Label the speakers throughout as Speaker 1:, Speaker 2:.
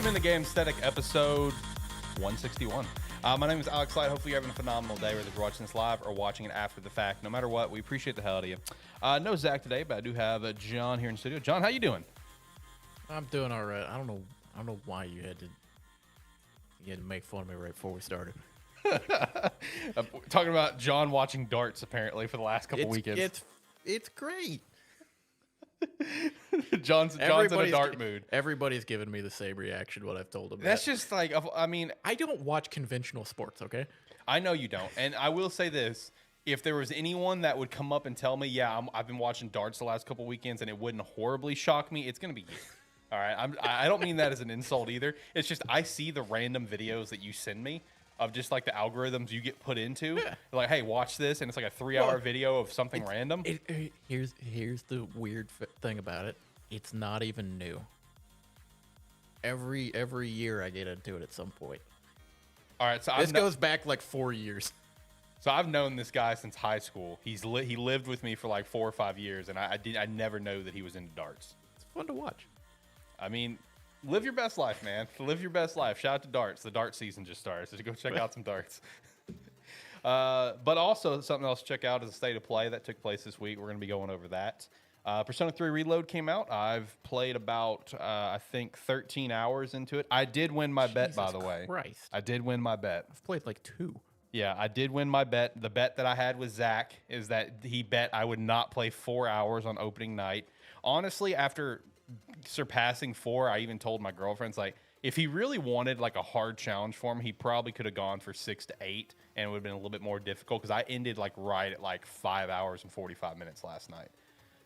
Speaker 1: Welcome into Gamesthetic episode 161. My name is Alex Light. Hopefully you're having a phenomenal day, whether you're watching this live or watching it after the fact. No matter what, we appreciate the hell out of you. No Zach today, but I do have John here in the studio. John, how you doing?
Speaker 2: I'm doing all right. I don't know why you had to make fun of me right before we started.
Speaker 1: Talking about John watching darts apparently for the last couple weekends.
Speaker 2: It's great.
Speaker 1: John's in a dart mood.
Speaker 2: Everybody's given me the same reaction when I've told them.
Speaker 1: That's just like, I mean,
Speaker 2: I don't watch conventional sports, okay?
Speaker 1: I know you don't. And I will say this. If there was anyone that would come up and tell me, yeah, I've been watching darts the last couple weekends and it wouldn't horribly shock me, it's going to be you. All right? I don't mean that as an insult either. It's just I see the random videos that you send me of just like the algorithms you get put into. Yeah. Like, hey, watch this. And it's like a 3-hour video of something random.
Speaker 2: Here's the weird thing about it. It's not even new. Every year I get into it at some point.
Speaker 1: All right. So
Speaker 2: this goes back like 4 years.
Speaker 1: So I've known this guy since high school. He lived with me for like 4 or 5 years, and I never know that he was into darts.
Speaker 2: It's fun to watch.
Speaker 1: I mean, live your best life, man. Live your best life. Shout out to darts. The dart season just started, so go check out some darts. But also something else to check out is the state of play that took place this week. We're going to be going over that. Persona 3 Reload came out. I've played about, I think, 13 hours into it. I did win my bet, by the way.
Speaker 2: Christ.
Speaker 1: I did win my bet.
Speaker 2: I've played like 2.
Speaker 1: Yeah, I did win my bet. The bet that I had with Zach is that he bet I would not play 4 hours on opening night. Honestly, after surpassing 4, I even told my girlfriends, like, if he really wanted like a hard challenge for him, he probably could have gone for 6 to 8, and it would have been a little bit more difficult because I ended like right at like 5 hours and 45 minutes last night.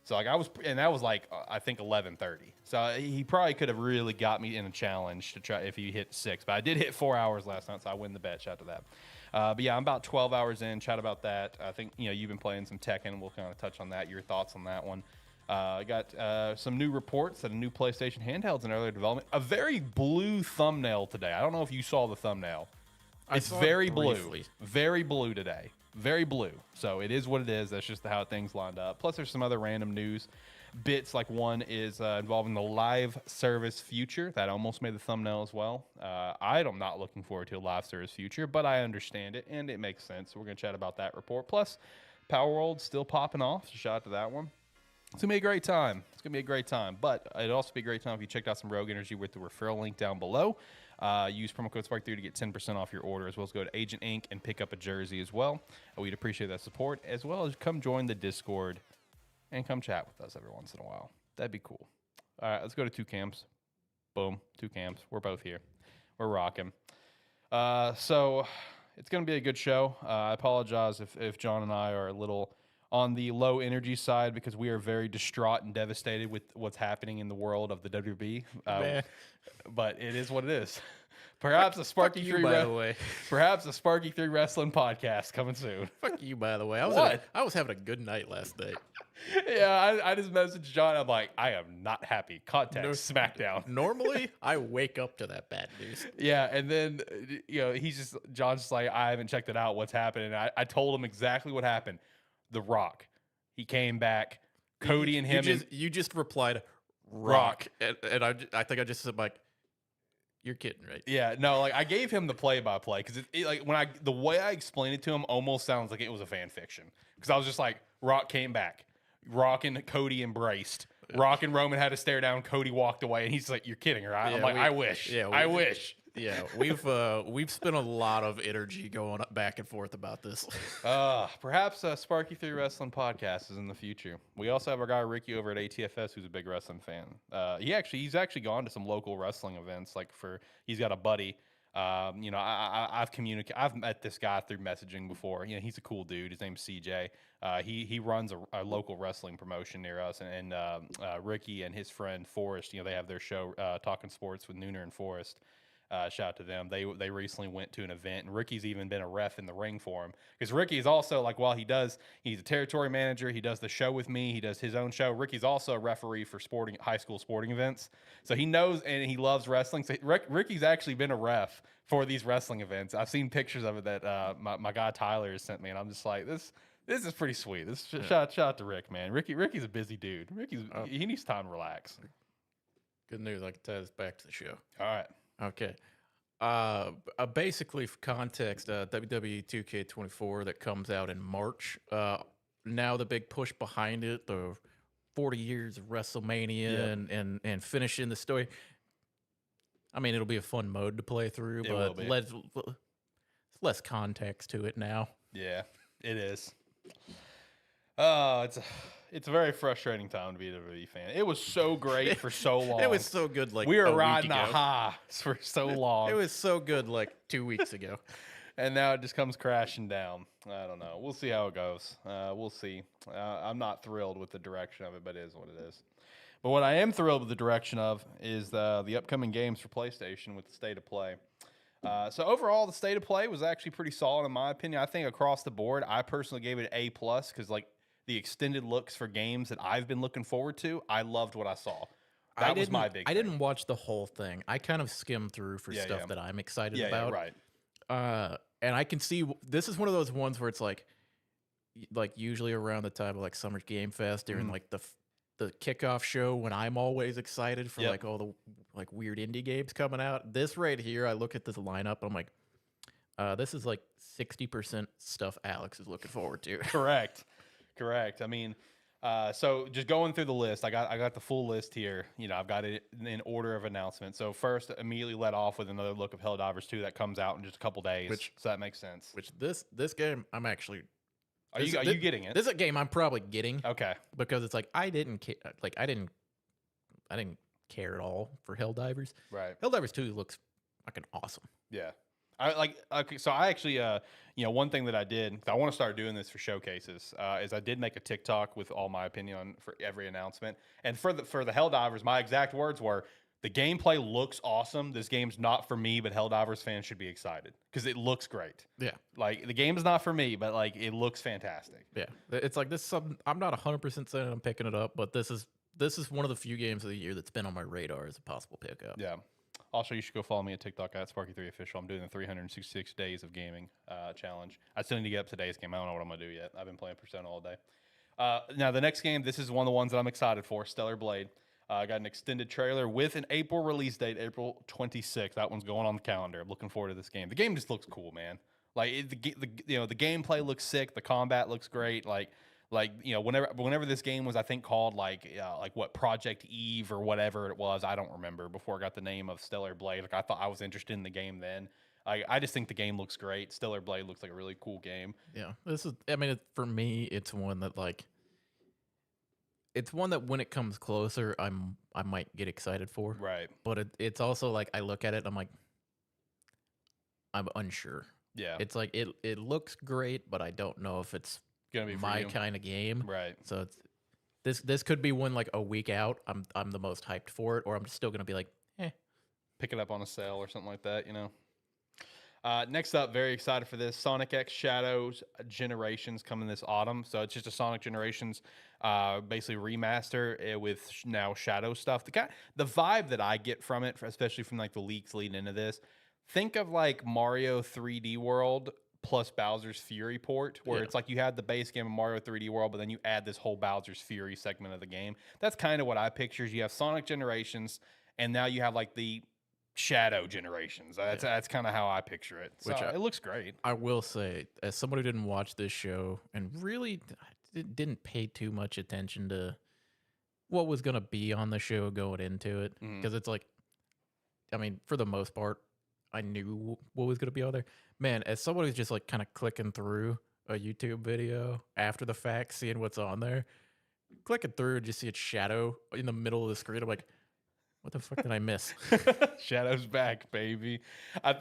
Speaker 1: So like and that was like I think 11:30. So he probably could have really got me in a challenge to try if he hit 6. But I did hit 4 hours last night, so I win the bet. Shout out to that. But yeah, I'm about 12 hours in. Chat about that. I think you've been playing some Tekken. We'll kind of touch on that. Your thoughts on that one? I got some new reports that a new PlayStation Handheld's in early development. A very blue thumbnail today. I don't know if you saw the thumbnail. It's very blue. Very blue today. Very blue. So it is what it is. That's just how things lined up. Plus, there's some other random news bits. Like one is involving the live service future. That almost made the thumbnail as well. I'm not looking forward to a live service future, but I understand it, and it makes sense. So we're going to chat about that report. Plus, Palworld still popping off. So shout out to that one. It's going to be a great time. It's going to be a great time. But it'd also be a great time if you checked out some Rogue Energy with the referral link down below. Use promo code SPARK3 to get 10% off your order, as well as go to Agent Inc. and pick up a jersey as well. We'd appreciate that support, as well as come join the Discord and come chat with us every once in a while. That'd be cool. All right, let's go to 2 cams. Boom, 2 cams. We're both here. We're rocking. So it's going to be a good show. I apologize if John and I are a little on the low energy side because we are very distraught and devastated with what's happening in the world of the WWE. But it is what it is. Perhaps a Sparky 3 Perhaps a Sparky 3 Wrestling podcast coming soon.
Speaker 2: Fuck you, by the way. I was having a good night last night.
Speaker 1: Yeah, I just messaged John. I'm like, I am not happy. Contact SmackDown.
Speaker 2: Normally, I wake up to that bad news.
Speaker 1: Yeah, and then John's just like, I haven't checked it out. What's happening? I told him exactly what happened. The Rock. He came back. Cody and him.
Speaker 2: You just replied, Rock. And I think I just said, like, you're kidding, right?
Speaker 1: Yeah, no, like I gave him the play-by-play because the way I explained it to him almost sounds like it was a fan fiction because I was just like, Rock came back. Rock and Cody embraced. Rock and Roman had to stare down. Cody walked away, and he's like, "You're kidding, right?"
Speaker 2: Yeah,
Speaker 1: I'm like, "I wish. Yeah, I wish."
Speaker 2: Yeah, we've spent a lot of energy going back and forth about this.
Speaker 1: Perhaps a Sparky 3 Wrestling podcast is in the future. We also have our guy Ricky over at ATFS, who's a big wrestling fan. He's actually gone to some local wrestling events. He's got a buddy. I've met this guy through messaging before. He's a cool dude. His name's CJ. He runs a local wrestling promotion near us, and Ricky and his friend Forrest. They have their show Talking Sports with Nooner and Forrest. Shout out to them. They recently went to an event, and Ricky's even been a ref in the ring for him. Because Ricky's also, while he's a territory manager, he does the show with me, he does his own show. Ricky's also a referee for high school sporting events. So he knows and he loves wrestling. So Ricky's actually been a ref for these wrestling events. I've seen pictures of it that my guy Tyler has sent me, and I'm just like, this is pretty sweet. Shout out to Rick, man. Ricky's a busy dude. He needs time to relax.
Speaker 2: Good news. I can tie this back to the show.
Speaker 1: All right.
Speaker 2: Okay. Basically, for context, WWE 2K24 that comes out in March. Now the big push behind it, the 40 years of WrestleMania
Speaker 1: Yep.
Speaker 2: and finishing the story. I mean, it'll be a fun mode to play through,
Speaker 1: It will
Speaker 2: but
Speaker 1: be.
Speaker 2: less context to it now.
Speaker 1: Yeah, it is. Oh, it's a very frustrating time to be a WWE fan. It was so great for so long.
Speaker 2: It was so good, like
Speaker 1: we were
Speaker 2: a week
Speaker 1: riding a
Speaker 2: ago.
Speaker 1: high for so long.
Speaker 2: It was so good, like 2 weeks ago.
Speaker 1: And now it just comes crashing down. I don't know. We'll see how it goes. We'll see. I'm not thrilled with the direction of it, but it is what it is. But what I am thrilled with the direction of is the upcoming games for PlayStation with the state of play. So overall, the state of play was actually pretty solid in my opinion. I think across the board, I personally gave it A plus because like the extended looks for games that I've been looking forward to, I loved what I saw. That was my big.
Speaker 2: I
Speaker 1: thing.
Speaker 2: didn't watch the whole thing. I kind of skimmed through for stuff that I'm excited about.
Speaker 1: Yeah, right.
Speaker 2: And I can see this is one of those ones where it's like usually around the time of like Summer Game Fest during like the kickoff show when I'm always excited for like all the like weird indie games coming out. This right here, I look at this lineup, I'm like, this is like 60% stuff Alex is looking forward to.
Speaker 1: Correct. I mean, so just going through the list, I got the full list here. You know, I've got it in order of announcement. So first, immediately let off with another look of Helldivers 2 that comes out in just a couple days. So that makes sense.
Speaker 2: Which this game, I'm actually.
Speaker 1: Are you getting it?
Speaker 2: This is a game I'm probably getting.
Speaker 1: Okay.
Speaker 2: Because it's like I didn't care at all for Helldivers.
Speaker 1: Right.
Speaker 2: Helldivers 2 looks fucking awesome.
Speaker 1: Yeah. So I actually, one thing that I did, 'cause I want to start doing this for showcases, is I did make a TikTok with all my opinion on for every announcement. And for the Helldivers, my exact words were, the gameplay looks awesome. This game's not for me, but Helldivers fans should be excited because it looks great.
Speaker 2: Yeah.
Speaker 1: Like the game's not for me, but like it looks fantastic.
Speaker 2: Yeah. It's like this is something I'm not 100% saying I'm picking it up, but this is one of the few games of the year that's been on my radar as a possible pickup.
Speaker 1: Yeah. Also, you should go follow me at TikTok at Sparky3Official. I'm doing the 366 days of gaming challenge. I still need to get up today's game. I don't know what I'm going to do yet. I've been playing Persona all day. Now, the next game, this is one of the ones that I'm excited for, Stellar Blade. I got an extended trailer with an April release date, April 26th. That one's going on the calendar. I'm looking forward to this game. The game just looks cool, man. Like, the gameplay looks sick. The combat looks great. Whenever this game was, I think called like what Project Eve or whatever it was, I don't remember, before I got the name of Stellar Blade. Like I thought I was interested in the game then. I just think the game looks great. Stellar Blade looks like a really cool game.
Speaker 2: Yeah, for me, it's one that it's one that when it comes closer, I might get excited for.
Speaker 1: Right.
Speaker 2: But it's also like I look at it, and I'm like, I'm unsure.
Speaker 1: Yeah.
Speaker 2: It's like it looks great, but I don't know if it's
Speaker 1: gonna be
Speaker 2: my kind of game.
Speaker 1: Right.
Speaker 2: So this could be one like a week out. I'm the most hyped for it, or I'm still gonna be like,
Speaker 1: pick it up on a sale or something like that. Next up, very excited for this, Sonic X Shadows Generations coming this autumn. So it's just a Sonic Generations basically remaster with now Shadow stuff. The vibe that I get from it, especially from like the leaks leading into this, think of like Mario 3D World plus Bowser's Fury port, where it's like you had the base game of Mario 3D World, but then you add this whole Bowser's Fury segment of the game. That's kind of what I picture. You have Sonic Generations, and now you have like the Shadow Generations. That's kind of how I picture it. So it looks great.
Speaker 2: I will say, as someone who didn't watch this show and really didn't pay too much attention to what was going to be on the show going into it, because it's like, I mean, for the most part, I knew what was going to be on there. Man, as someone who's just like kind of clicking through a YouTube video after the fact, seeing what's on there, clicking through and just see a shadow in the middle of the screen, I'm like, what the fuck did I miss?
Speaker 1: Shadow's back, baby.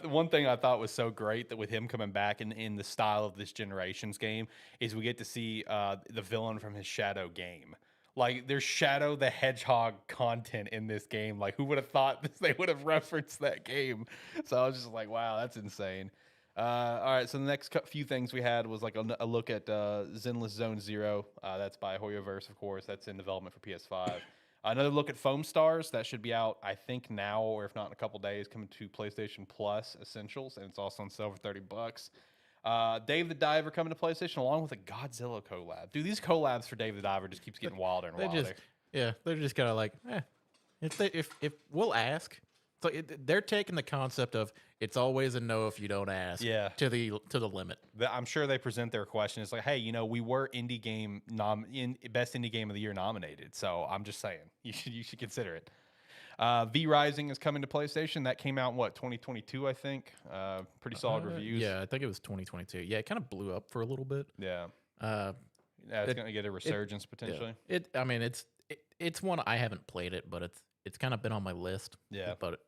Speaker 1: One thing I thought was so great that with him coming back in the style of this Generations game is we get to see the villain from his Shadow game. Like, there's Shadow the Hedgehog content in this game. Like, who would have thought they would have referenced that game? So I was just like, wow, that's insane. All right, so the next few things we had was like a look at Zenless Zone Zero. That's by Hoyoverse, of course. That's in development for PS5. Another look at Foam Stars. That should be out, I think, now, or if not in a couple days, coming to PlayStation Plus Essentials, and it's also on sale for $30. Dave the Diver coming to PlayStation, along with a Godzilla collab. Dude, these collabs for Dave the Diver just keeps getting wilder and wilder.
Speaker 2: They're just kind of like, if we'll ask, So they're taking the concept of it's always a no if you don't ask.
Speaker 1: Yeah.
Speaker 2: To the limit.
Speaker 1: I'm sure they present their question. It's like, hey, we were indie game best indie game of the year nominated. So I'm just saying, you should consider it. V Rising is coming to PlayStation. That came out in 2022, I think. Pretty solid reviews.
Speaker 2: Yeah, I think it was 2022. Yeah, it kind of blew up for a little bit.
Speaker 1: Yeah.
Speaker 2: Uh,
Speaker 1: it's going to get a resurgence potentially.
Speaker 2: Yeah. I mean, it's one I haven't played it, but it's kind of been on my list.
Speaker 1: Yeah.
Speaker 2: But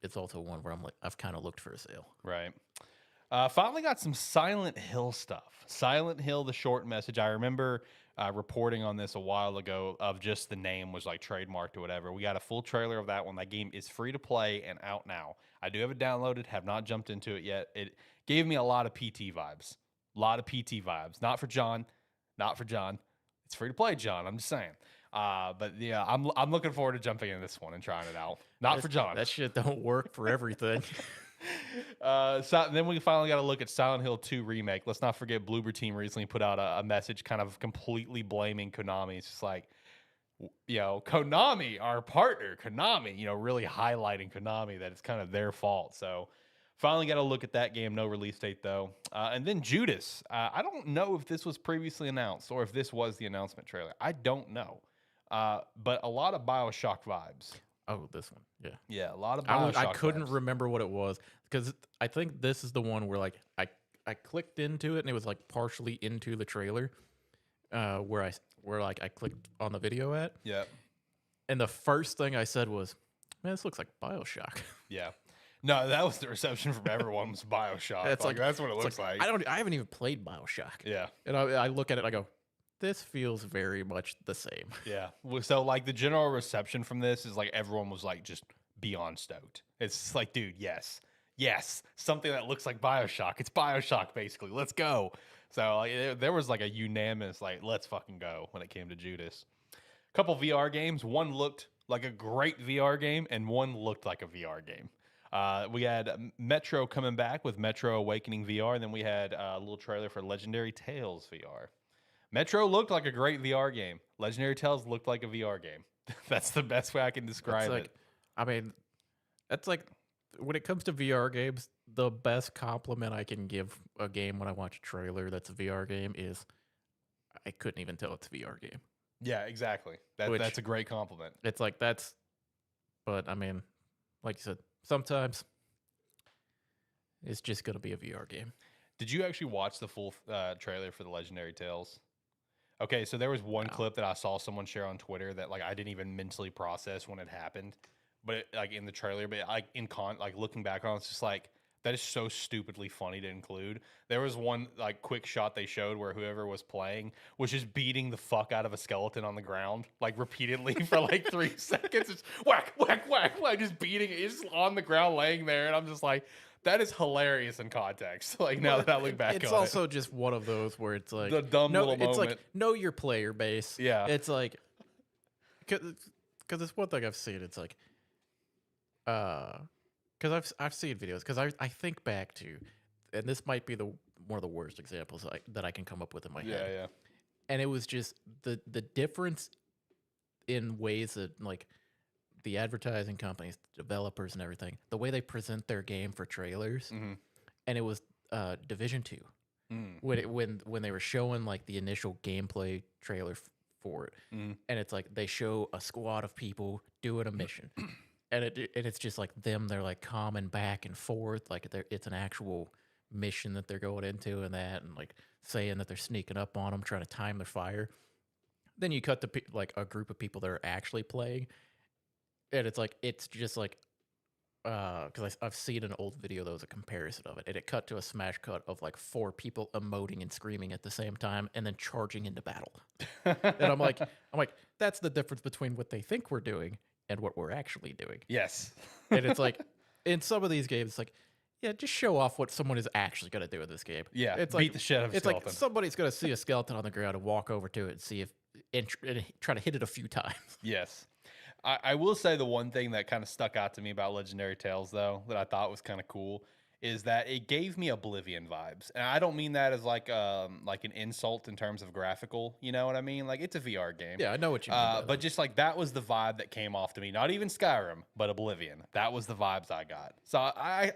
Speaker 2: it's also one where I'm like, I've kind of looked for a sale.
Speaker 1: Right. Finally got some Silent Hill stuff. Silent Hill, the short message. I remember reporting on this a while ago of just the name was like trademarked or whatever. We got a full trailer of that one. That game is free to play and out now. I do have it downloaded, have not jumped into it yet. It gave me a lot of PT vibes. Not for John. It's free to play, John. I'm just saying. But yeah, I'm looking forward to jumping in this one and trying it out. For John.
Speaker 2: That shit don't work for everything.
Speaker 1: So then we finally got to look at Silent Hill 2 remake. Let's not forget Bloober Team recently put out a message kind of completely blaming Konami. It's just like, Konami, our partner, Konami, really highlighting Konami that it's kind of their fault. So finally got to look at that game. No release date though. And then Judas. I don't know if this was previously announced or if this was the announcement trailer. I don't know. But a lot of BioShock vibes.
Speaker 2: Oh, this one. Yeah.
Speaker 1: Yeah, a lot of BioShock
Speaker 2: I couldn't
Speaker 1: vibes.
Speaker 2: remember what it was because I think this is the one where like I clicked into it and it was like partially into the trailer where I clicked on the video at.
Speaker 1: Yeah.
Speaker 2: And the first thing I said was, "Man, this looks like BioShock."
Speaker 1: Yeah. No, that was the reception from everyone was BioShock.
Speaker 2: It's like
Speaker 1: That's what it looks like.
Speaker 2: I haven't even played BioShock.
Speaker 1: Yeah.
Speaker 2: And I look at it and I go, this feels very much the same.
Speaker 1: Yeah. So like the general reception from this is like everyone was like just beyond stoked. It's like, dude, yes. Something that looks like BioShock. It's BioShock basically. Let's go. So like there was like a unanimous like let's fucking go when it came to Judas. A couple VR games. One looked like a great VR game and one looked like a VR game. We had Metro coming back with Metro Awakening VR, and then we had a little trailer for Legendary Tales VR. Metro looked like a great VR game. Legendary Tales looked like a VR game. That's the best way I can describe it.
Speaker 2: I mean, that's like when it comes to VR games, the best compliment I can give a game when I watch a trailer that's a VR game is I couldn't even tell it's a VR game.
Speaker 1: Yeah, exactly. That's a great compliment.
Speaker 2: It's like but I mean, like you said, sometimes it's just going to be a VR game.
Speaker 1: Did you actually watch the full trailer for the Legendary Tales? Okay, so there was one clip that I saw someone share on Twitter that like I didn't even mentally process when it happened, but like in the trailer, but like like looking back on it, it's just like that is so stupidly funny to include. There was one like quick shot they showed where whoever was playing was just beating the fuck out of a skeleton on the ground like repeatedly for like 3 seconds. It's whack, whack, whack, whack, just beating it. It's just on the ground laying there, and I'm just like, that is hilarious in context. Like now that I look back on it.
Speaker 2: It's also just one of those where it's like
Speaker 1: the dumb little moment.
Speaker 2: It's like know your player base.
Speaker 1: Yeah.
Speaker 2: It's like because it's one thing I've seen. It's like because I've seen videos because I think back to, and this might be one of the worst examples that I can come up with in my head.
Speaker 1: Yeah.
Speaker 2: And it was just the difference in ways that like the advertising companies, developers, and everything, the way they present their game for trailers, and it was Division 2 when they were showing like the initial gameplay trailer for it, and it's like they show a squad of people doing a mission, and it's just like them. They're like calming back and forth, like it's an actual mission that they're going into, and like saying that they're sneaking up on them, trying to time their fire. Then you cut to like a group of people that are actually playing. And it's just like, because I've seen an old video that was a comparison of it, and it cut to a smash cut of like 4 people emoting and screaming at the same time, and then charging into battle. And I'm like, that's the difference between what they think we're doing and what we're actually doing.
Speaker 1: Yes.
Speaker 2: And it's like, in some of these games, it's like, yeah, just show off what someone is actually going to do in this game.
Speaker 1: Yeah,
Speaker 2: it's
Speaker 1: beat the shit out of a skeleton.
Speaker 2: It's like somebody's going to see a skeleton on the ground and walk over to it and see if and try to hit it a few times.
Speaker 1: Yes. I will say the one thing that kind of stuck out to me about Legendary Tales, though, that I thought was kind of cool is that it gave me Oblivion vibes. And I don't mean that as like an insult in terms of graphical, you know what I mean? Like it's a VR game.
Speaker 2: Yeah, I know what you mean by
Speaker 1: But
Speaker 2: that.
Speaker 1: just like that was the vibe that came off to me. Not even Skyrim, but Oblivion. That was the vibes I got. So I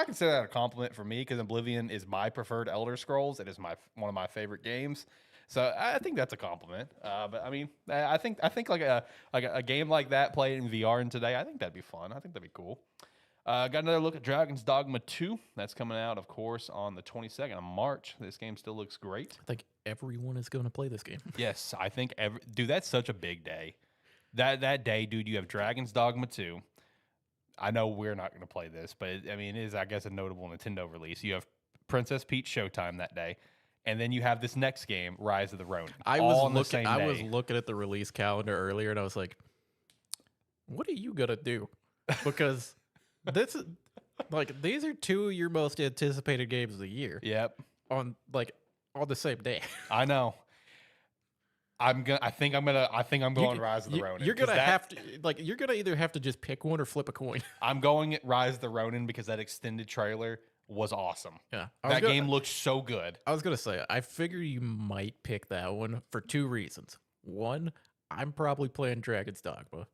Speaker 1: consider that a compliment for me because Oblivion is my preferred Elder Scrolls. It is one of my favorite games. So I think that's a compliment. But I mean, I think like a game like that played in VR in today, I think that'd be fun. I think that'd be cool. Got another look at Dragon's Dogma 2. That's coming out, of course, on the 22nd of March. This game still looks great.
Speaker 2: I think everyone is going to play this game.
Speaker 1: Yes, I think dude, that's such a big day. That day, dude, you have Dragon's Dogma 2. I know we're not going to play this, but it is, I guess, a notable Nintendo release. You have Princess Peach Showtime that day. And then you have this next game, Rise of the Ronin.
Speaker 2: I was looking at the release calendar earlier, and I was like, "What are you gonna do?" Because this is like these are two of your most anticipated games of the year.
Speaker 1: Yep.
Speaker 2: On the same day.
Speaker 1: I know. I think I'm going Rise of the Ronin.
Speaker 2: You're gonna have to you're gonna either have to just pick one or flip a coin.
Speaker 1: I'm going at Rise of the Ronin because that extended trailer was awesome.
Speaker 2: Yeah.
Speaker 1: That game looked so good.
Speaker 2: I was going to say, I figure you might pick that one for two reasons. One, I'm probably playing Dragon's Dogma.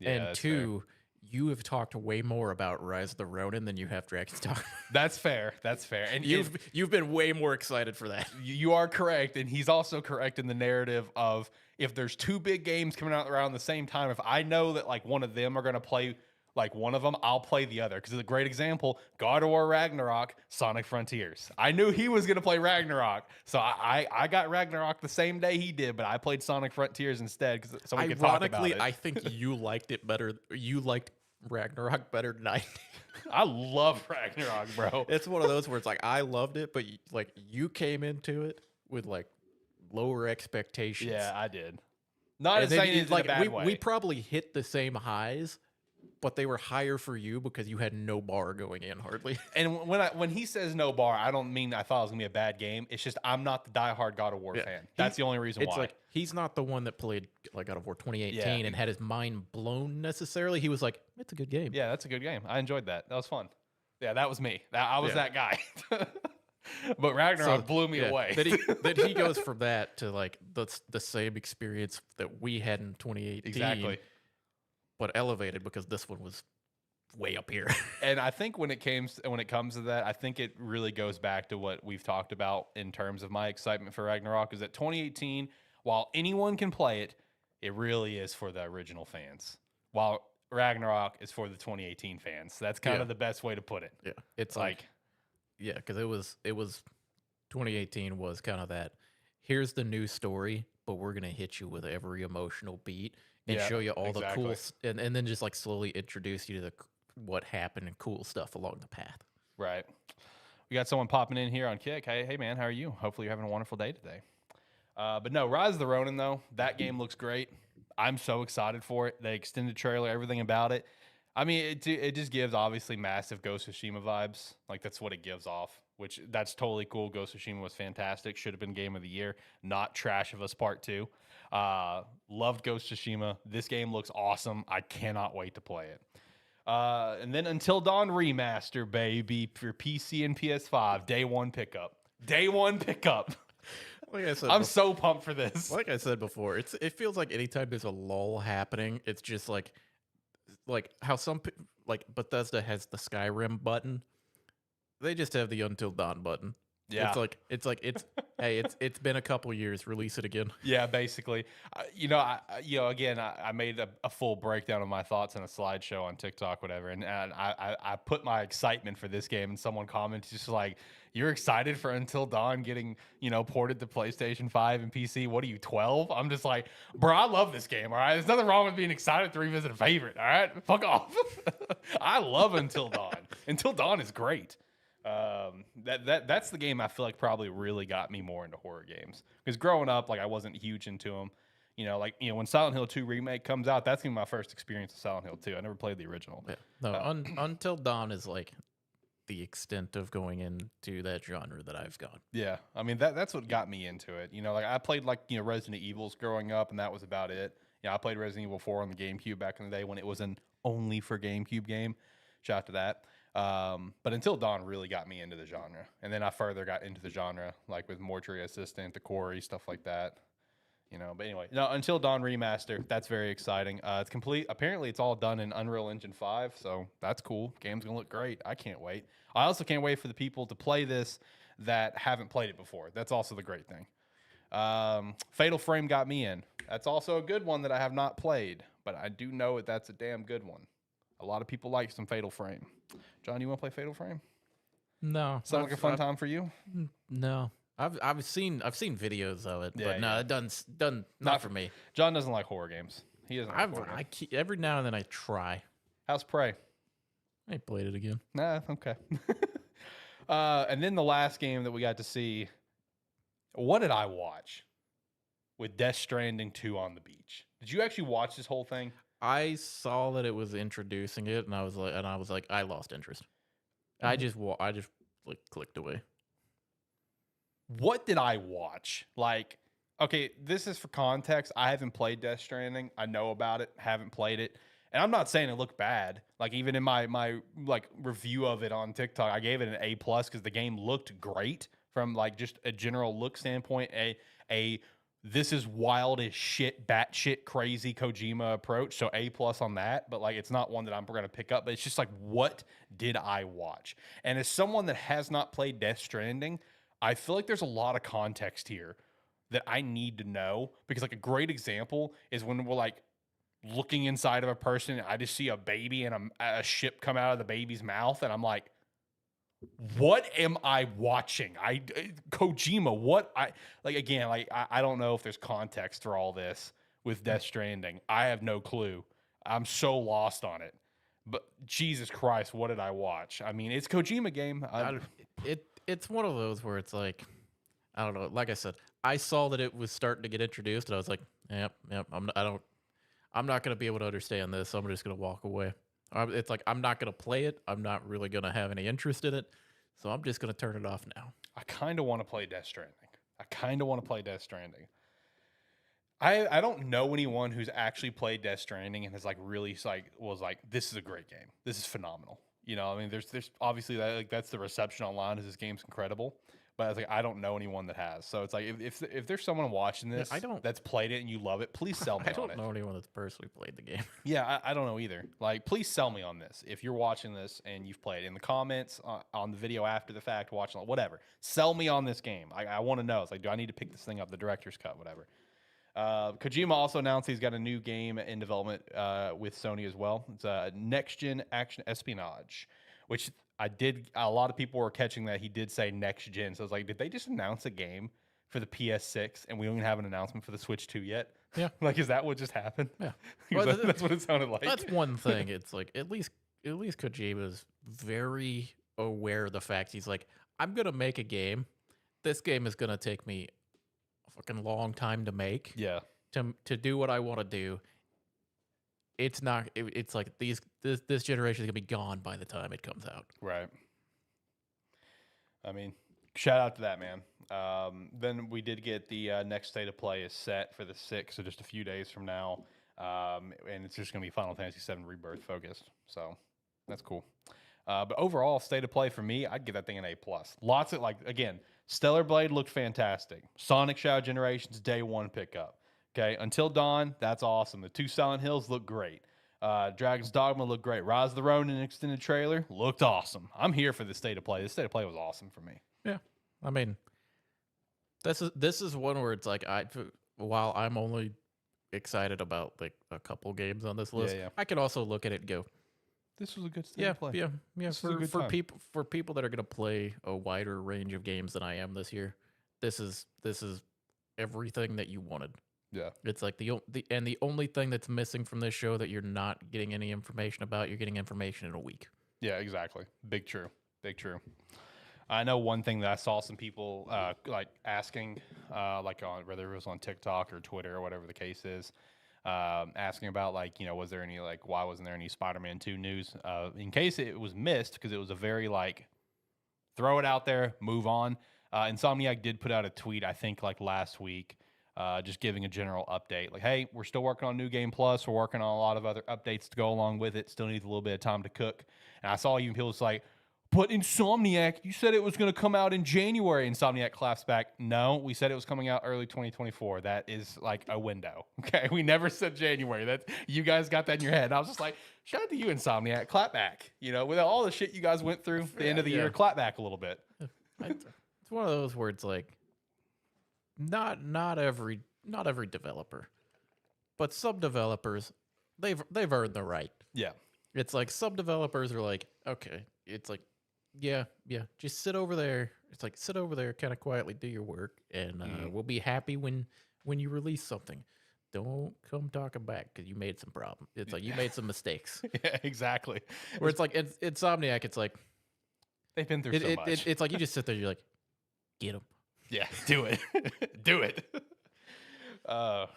Speaker 1: Yeah,
Speaker 2: and two, you have talked way more about Rise of the Ronin than you have Dragon's Dogma.
Speaker 1: That's fair. That's fair. And
Speaker 2: you've been way more excited for that.
Speaker 1: You are correct. And he's also correct in the narrative of if there's two big games coming out around the same time, if I know that like one of them are going to play like one of them, I'll play the other. Because it's a great example, God of War Ragnarok, Sonic Frontiers. I knew he was going to play Ragnarok. So I got Ragnarok the same day he did, but I played Sonic Frontiers instead so we could talk about it.
Speaker 2: I think you liked it better. You liked Ragnarok better than I did.
Speaker 1: I love Ragnarok, bro.
Speaker 2: It's one of those where it's like, I loved it, but you came into it with like lower expectations.
Speaker 1: Yeah, I did. Not as saying it's like in a bad way.
Speaker 2: We probably hit the same highs, but they were higher for you because you had no bar going in hardly.
Speaker 1: And when he says no bar, I don't mean I thought it was gonna be a bad game. It's just I'm not the diehard God of War fan. That's the only reason why.
Speaker 2: It's like he's not the one that played like God of War 2018 and had his mind blown necessarily. He was like, it's a good game.
Speaker 1: Yeah, that's a good game. I enjoyed that. That was fun. Yeah, that was me. I was that guy. But Ragnarok blew me away.
Speaker 2: Then he goes from that to like the same experience that we had in 2018.
Speaker 1: Exactly.
Speaker 2: But elevated because this one was way up here.
Speaker 1: And I think when it comes to that, I think it really goes back to what we've talked about in terms of my excitement for Ragnarok is that 2018, while anyone can play it, it really is for the original fans. While Ragnarok is for the 2018 fans. That's kind of the best way to put it.
Speaker 2: Yeah. It's like because it was 2018 was kind of that. Here's the new story, but we're gonna hit you with every emotional beat and show you all the cool, and then just like slowly introduce you to what happened and cool stuff along the path.
Speaker 1: Right. We got someone popping in here on Kick. Hey man, how are you? Hopefully you're having a wonderful day today. But no, Rise of the Ronin though, that game looks great. I'm so excited for it. The extended trailer, everything about it. I mean, it just gives obviously massive Ghost of Tsushima vibes. Like that's what it gives off, which that's totally cool. Ghost of Tsushima was fantastic. Should have been Game of the Year. Not Trash of Us Part 2. Loved Ghost of Tsushima. This game looks awesome. I cannot wait to play it. And then Until Dawn Remaster, baby, for PC and PS5. Day one pickup. Day one pickup.
Speaker 2: Like I said,
Speaker 1: I'm so pumped for this.
Speaker 2: Like I said before, it feels like anytime there's a lull happening, it's just like how like Bethesda has the Skyrim button. They just have the Until Dawn button.
Speaker 1: Yeah,
Speaker 2: it's hey, it's been a couple years. Release it again.
Speaker 1: Yeah, basically. Again, I made a full breakdown of my thoughts in a slideshow on TikTok, whatever, and I put my excitement for this game, and someone commented just like, "You're excited for Until Dawn getting ported to PlayStation 5 and PC? What are you, 12?" I'm just like, bro, I love this game. All right, there's nothing wrong with being excited to revisit a favorite. All right, fuck off. I love Until Dawn. Until Dawn is great. That's the game I feel like probably really got me more into horror games, because growing up, like I wasn't huge into them. When Silent Hill 2 remake comes out, that's gonna be my first experience with Silent Hill 2. I never played the original.
Speaker 2: Yeah. No, Until Dawn is like the extent of going into that genre that I've gone.
Speaker 1: Yeah, I mean that's what got me into it. Like I played Resident Evils growing up, and that was about it. I played Resident Evil 4 on the GameCube back in the day when it was an only for GameCube game. Shout out to that. But Until Dawn really got me into the genre, and then I further got into the genre like with Mortuary Assistant, the Quarry, stuff like that. But anyway, no, Until Dawn remaster, that's very exciting. It's complete. Apparently, it's all done in Unreal Engine 5, so that's cool. Game's gonna look great. I can't wait. I also can't wait for the people to play this that haven't played it before. That's also the great thing. Fatal Frame got me in. That's also a good one that I have not played, but I do know that that's a damn good one. A lot of people like some Fatal Frame. John, you want to play Fatal Frame?
Speaker 2: No.
Speaker 1: Sound like a fun time for you?
Speaker 2: No. I've seen videos of it,
Speaker 1: Yeah,
Speaker 2: but no,
Speaker 1: yeah.
Speaker 2: it doesn't not for me.
Speaker 1: John doesn't like horror games. He doesn't like horror games.
Speaker 2: Every now and then I try.
Speaker 1: How's Prey?
Speaker 2: I ain't played it again.
Speaker 1: Nah, okay. And then the last game that we got to see, what did I watch? With Death Stranding 2 on the beach. Did you actually watch this whole thing?
Speaker 2: I saw that it was introducing it, and I was like, I lost interest. I just like clicked away.
Speaker 1: What did I watch? Like, okay, this is for context. I haven't played Death Stranding. I know about it, haven't played it. And I'm not saying it looked bad. Like, even in my like review of it on TikTok, I gave it an A+ because the game looked great from like just a general look standpoint. This is wild as shit, batshit crazy Kojima approach. So A+ on that. But like, it's not one that I'm going to pick up. But it's just like, what did I watch? And as someone that has not played Death Stranding, I feel like there's a lot of context here that I need to know, because like a great example is when we're like looking inside of a person and I just see a baby and a ship come out of the baby's mouth, and I'm like, what am I watching? Kojima, what I like again, like I don't know if there's context for all this with Death Stranding. I have no clue. I'm so lost on it. But Jesus Christ, what did I watch? I mean, it's Kojima game.
Speaker 2: It's one of those where it's like, I don't know. Like I said, I saw that it was starting to get introduced, and I was like, yep. I'm not going to be able to understand this, so I'm just going to walk away. It's like, I'm not going to play it. I'm not really going to have any interest in it, so I'm just going to turn it off now.
Speaker 1: I kind of want to play Death Stranding. I don't know anyone who's actually played Death Stranding and has like really was like, this is a great game. This is phenomenal. I mean, there's obviously that, like, that's the reception online is this game's incredible. But I was like, I don't know anyone that has. So it's like, if there's someone watching this that's played it and you love it, please sell me on it.
Speaker 2: I don't know anyone that's personally played the game.
Speaker 1: Yeah, I don't know either. Like, please sell me on this. If you're watching this and you've played, in the comments, on the video after the fact, watching, whatever. Sell me on this game. I want to know. It's like, do I need to pick this thing up, the director's cut, whatever. Kojima also announced he's got a new game in development with Sony as well. It's a next-gen action espionage, which a lot of people were catching that he did say next gen. So I was like, did they just announce a game for the PS6 and we don't even have an announcement for the Switch 2 yet?
Speaker 2: Yeah.
Speaker 1: Like, is that what just happened?
Speaker 2: Yeah.
Speaker 1: Well, that's what it sounded like.
Speaker 2: That's one thing. It's like, at least Kojima's very aware of the fact. He's like, I'm going to make a game. This game is going to take me a fucking long time to make.
Speaker 1: Yeah.
Speaker 2: To do what I want to do. It's not. It's like this generation is gonna be gone by the time it comes out.
Speaker 1: Right. I mean, shout out to that, man. Then we did get the next state of play is set for the 6th, so just a few days from now, and it's just gonna be Final Fantasy VII Rebirth focused. So that's cool. But overall, state of play for me, I'd give that thing an A+. Lots of, like, again, Stellar Blade looked fantastic. Sonic Shadow Generations day one pickup. Okay, Until Dawn, that's awesome. The 2 Silent Hills look great. Dragon's Dogma looked great. Rise of the Ronin extended trailer looked awesome. I'm here for this state of play. This state of play was awesome for me.
Speaker 2: Yeah, I mean, this is one where it's like, while I'm only excited about like a couple games on this list, I can also look at it and go,
Speaker 1: this was a good state of play.
Speaker 2: Yeah. For people that are gonna play a wider range of games than I am this year, this is everything that you wanted.
Speaker 1: Yeah,
Speaker 2: it's like the only thing that's missing from this show that you're not getting any information about, you're getting information in a week.
Speaker 1: Yeah, exactly. Big true. I know one thing that I saw some people like asking, like on whether it was on TikTok or Twitter or whatever the case is, asking about, like, was there any, like, why wasn't there any Spider-Man 2 news? In case it was missed, because it was a very like throw it out there, move on. Insomniac did put out a tweet, I think, like last week. just giving a general update. Like, hey, we're still working on New Game Plus. We're working on a lot of other updates to go along with it. Still needs a little bit of time to cook. And I saw even people was like, but Insomniac, you said it was going to come out in January. Insomniac claps back, no, we said it was coming out early 2024. That is like a window. Okay, we never said January. That you guys got that in your head. And I was just like, shout out to you, Insomniac, clap back. You know, with all the shit you guys went through at the end of the year, clap back a little bit.
Speaker 2: It's one of those where it's like, not every developer, but some developers, they've earned the right.
Speaker 1: Yeah,
Speaker 2: it's like some developers are like, okay, it's like, yeah, just sit over there. It's like sit over there, kind of quietly do your work, and we'll be happy when you release something. Don't come talking back because you made some problems. It's like you made some mistakes.
Speaker 1: Yeah, exactly.
Speaker 2: Where it's like Insomniac, it's like
Speaker 1: they've been through so much.
Speaker 2: It's like you just sit there, you're like, get them.
Speaker 1: Yeah, do it. Do it. All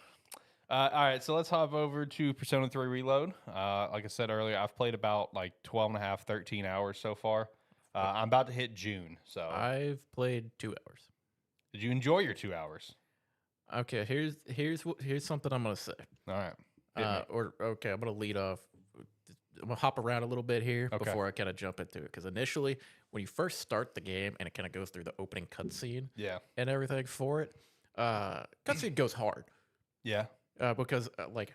Speaker 1: right, so let's hop over to Persona 3 Reload. Like I said earlier, I've played about like 12 and a half, 13 hours so far. I'm about to hit June, so.
Speaker 2: I've played 2 hours.
Speaker 1: Did you enjoy your 2 hours?
Speaker 2: Okay, here's something I'm going to say.
Speaker 1: All right.
Speaker 2: I'm going to lead off. I'm going to hop around a little bit here before I kind of jump into it. Because initially, when you first start the game and it kind of goes through the opening cutscene and everything for it, cutscene goes hard.
Speaker 1: Yeah.
Speaker 2: Because like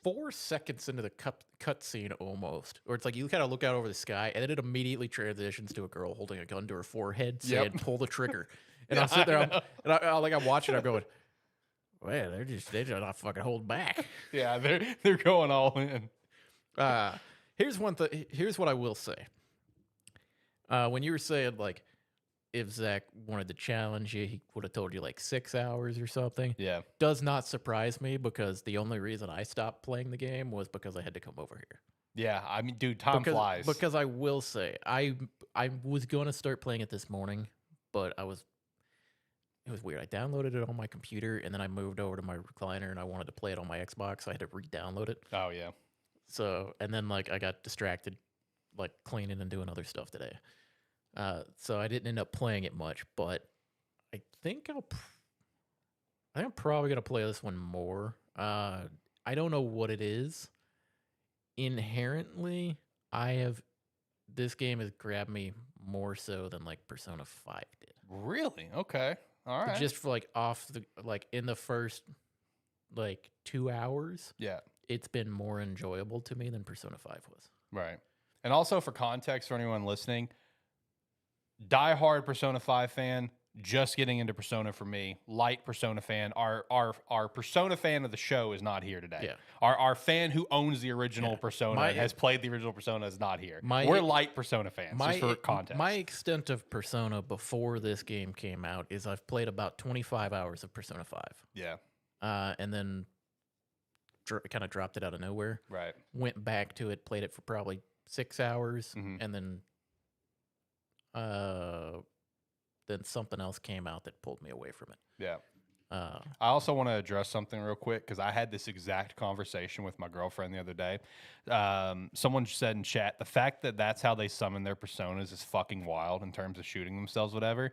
Speaker 2: 4 seconds into the cutscene almost, or it's like you kind of look out over the sky and then it immediately transitions to a girl holding a gun to her forehead saying, pull the trigger. And I'm sitting there, I'm watching, I'm going, man, they're just not fucking holding back.
Speaker 1: Yeah, they're going all in.
Speaker 2: Here's what I will say. When you were saying like, if Zach wanted to challenge you, he would have told you like 6 hours or something.
Speaker 1: Yeah,
Speaker 2: does not surprise me because the only reason I stopped playing the game was because I had to come over here.
Speaker 1: Yeah, I mean, dude, time flies.
Speaker 2: Because I will say, I was going to start playing it this morning, but it was weird. I downloaded it on my computer, and then I moved over to my recliner, and I wanted to play it on my Xbox, so I had to re-download it.
Speaker 1: Oh, yeah.
Speaker 2: So, and then, like, I got distracted, like, cleaning and doing other stuff today. So I didn't end up playing it much, but I think I'm probably going to play this one more. I don't know what it is. Inherently, this game has grabbed me more so than, like, Persona 5 did.
Speaker 1: Really? Okay. All right.
Speaker 2: Just for in the first 2 hours, it's been more enjoyable to me than Persona 5 was.
Speaker 1: Right. And also for context for anyone listening, diehard Persona 5 fan, just getting into Persona for me, light Persona fan. Our Persona fan of the show is not here today.
Speaker 2: Yeah.
Speaker 1: Our fan who owns the original Persona has played the original Persona is not here. We're light Persona fans, just for context.
Speaker 2: My extent of Persona before this game came out is I've played about 25 hours of Persona 5.
Speaker 1: Yeah.
Speaker 2: And then kind of dropped it out of nowhere.
Speaker 1: Right.
Speaker 2: Went back to it, played it for probably 6 hours, and then something else came out that pulled me away from it.
Speaker 1: Yeah. I also want to address something real quick because I had this exact conversation with my girlfriend the other day. Someone said in chat, the fact that that's how they summon their personas is fucking wild in terms of shooting themselves, whatever.